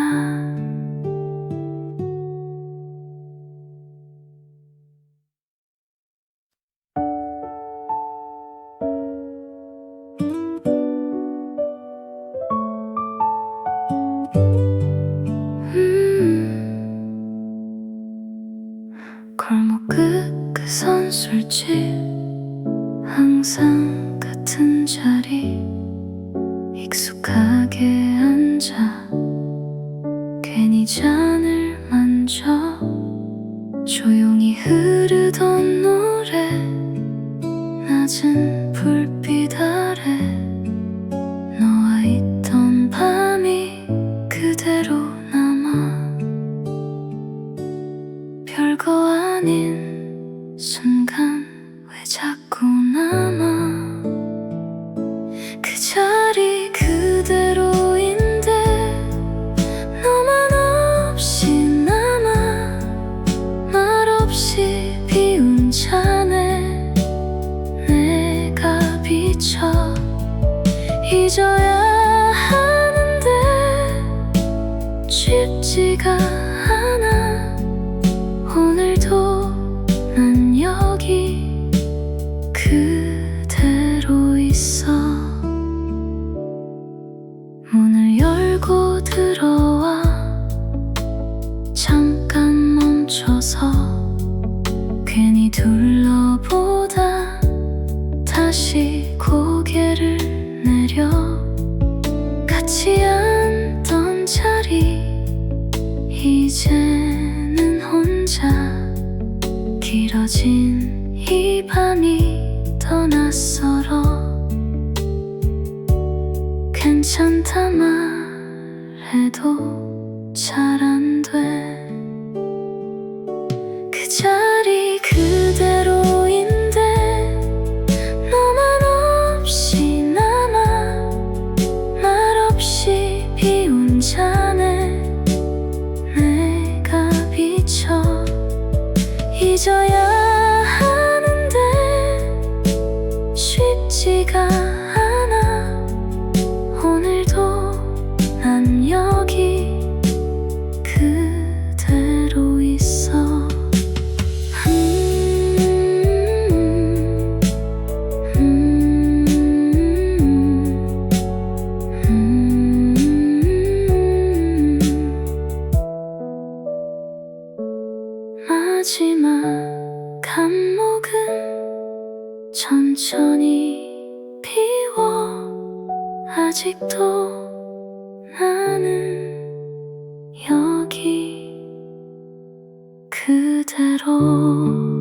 B: 골목 끝 그 선술집, 항상 같은 자리 익숙하게 앉아 괜히 잔을 만져. 조용히 흐르던 노래, 낮은 불빛 아래 너와 있던 밤이 그대로 남아. 별거 아닌 순간 왜 자꾸 남아. 그 자리 그대로인데 너만 없이 남아. 말없이 비운 잔에 내가 비쳐. 잊어야 하는데 쉽지가 않아. 오늘도 난 여기 그대로 있어. 문을 열고 들어와 잠깐 멈춰서 괜히 둘러보다 다시 고개를 내려. 같이 앉던 자리 이제는 혼자. 길어진 이 밤이 더 낯설어. 괜찮다 말해도 잘 안 돼. 그 자리 그대로인데 너만 없이 남아. 말없이 비운 잔에 내가 비쳐. 잊어야 하는데 쉽지가 않아. 오늘도 난 여기 그대로 있어. 마지막 감목은 천천히 피워. 아직도 나는 여기 그대로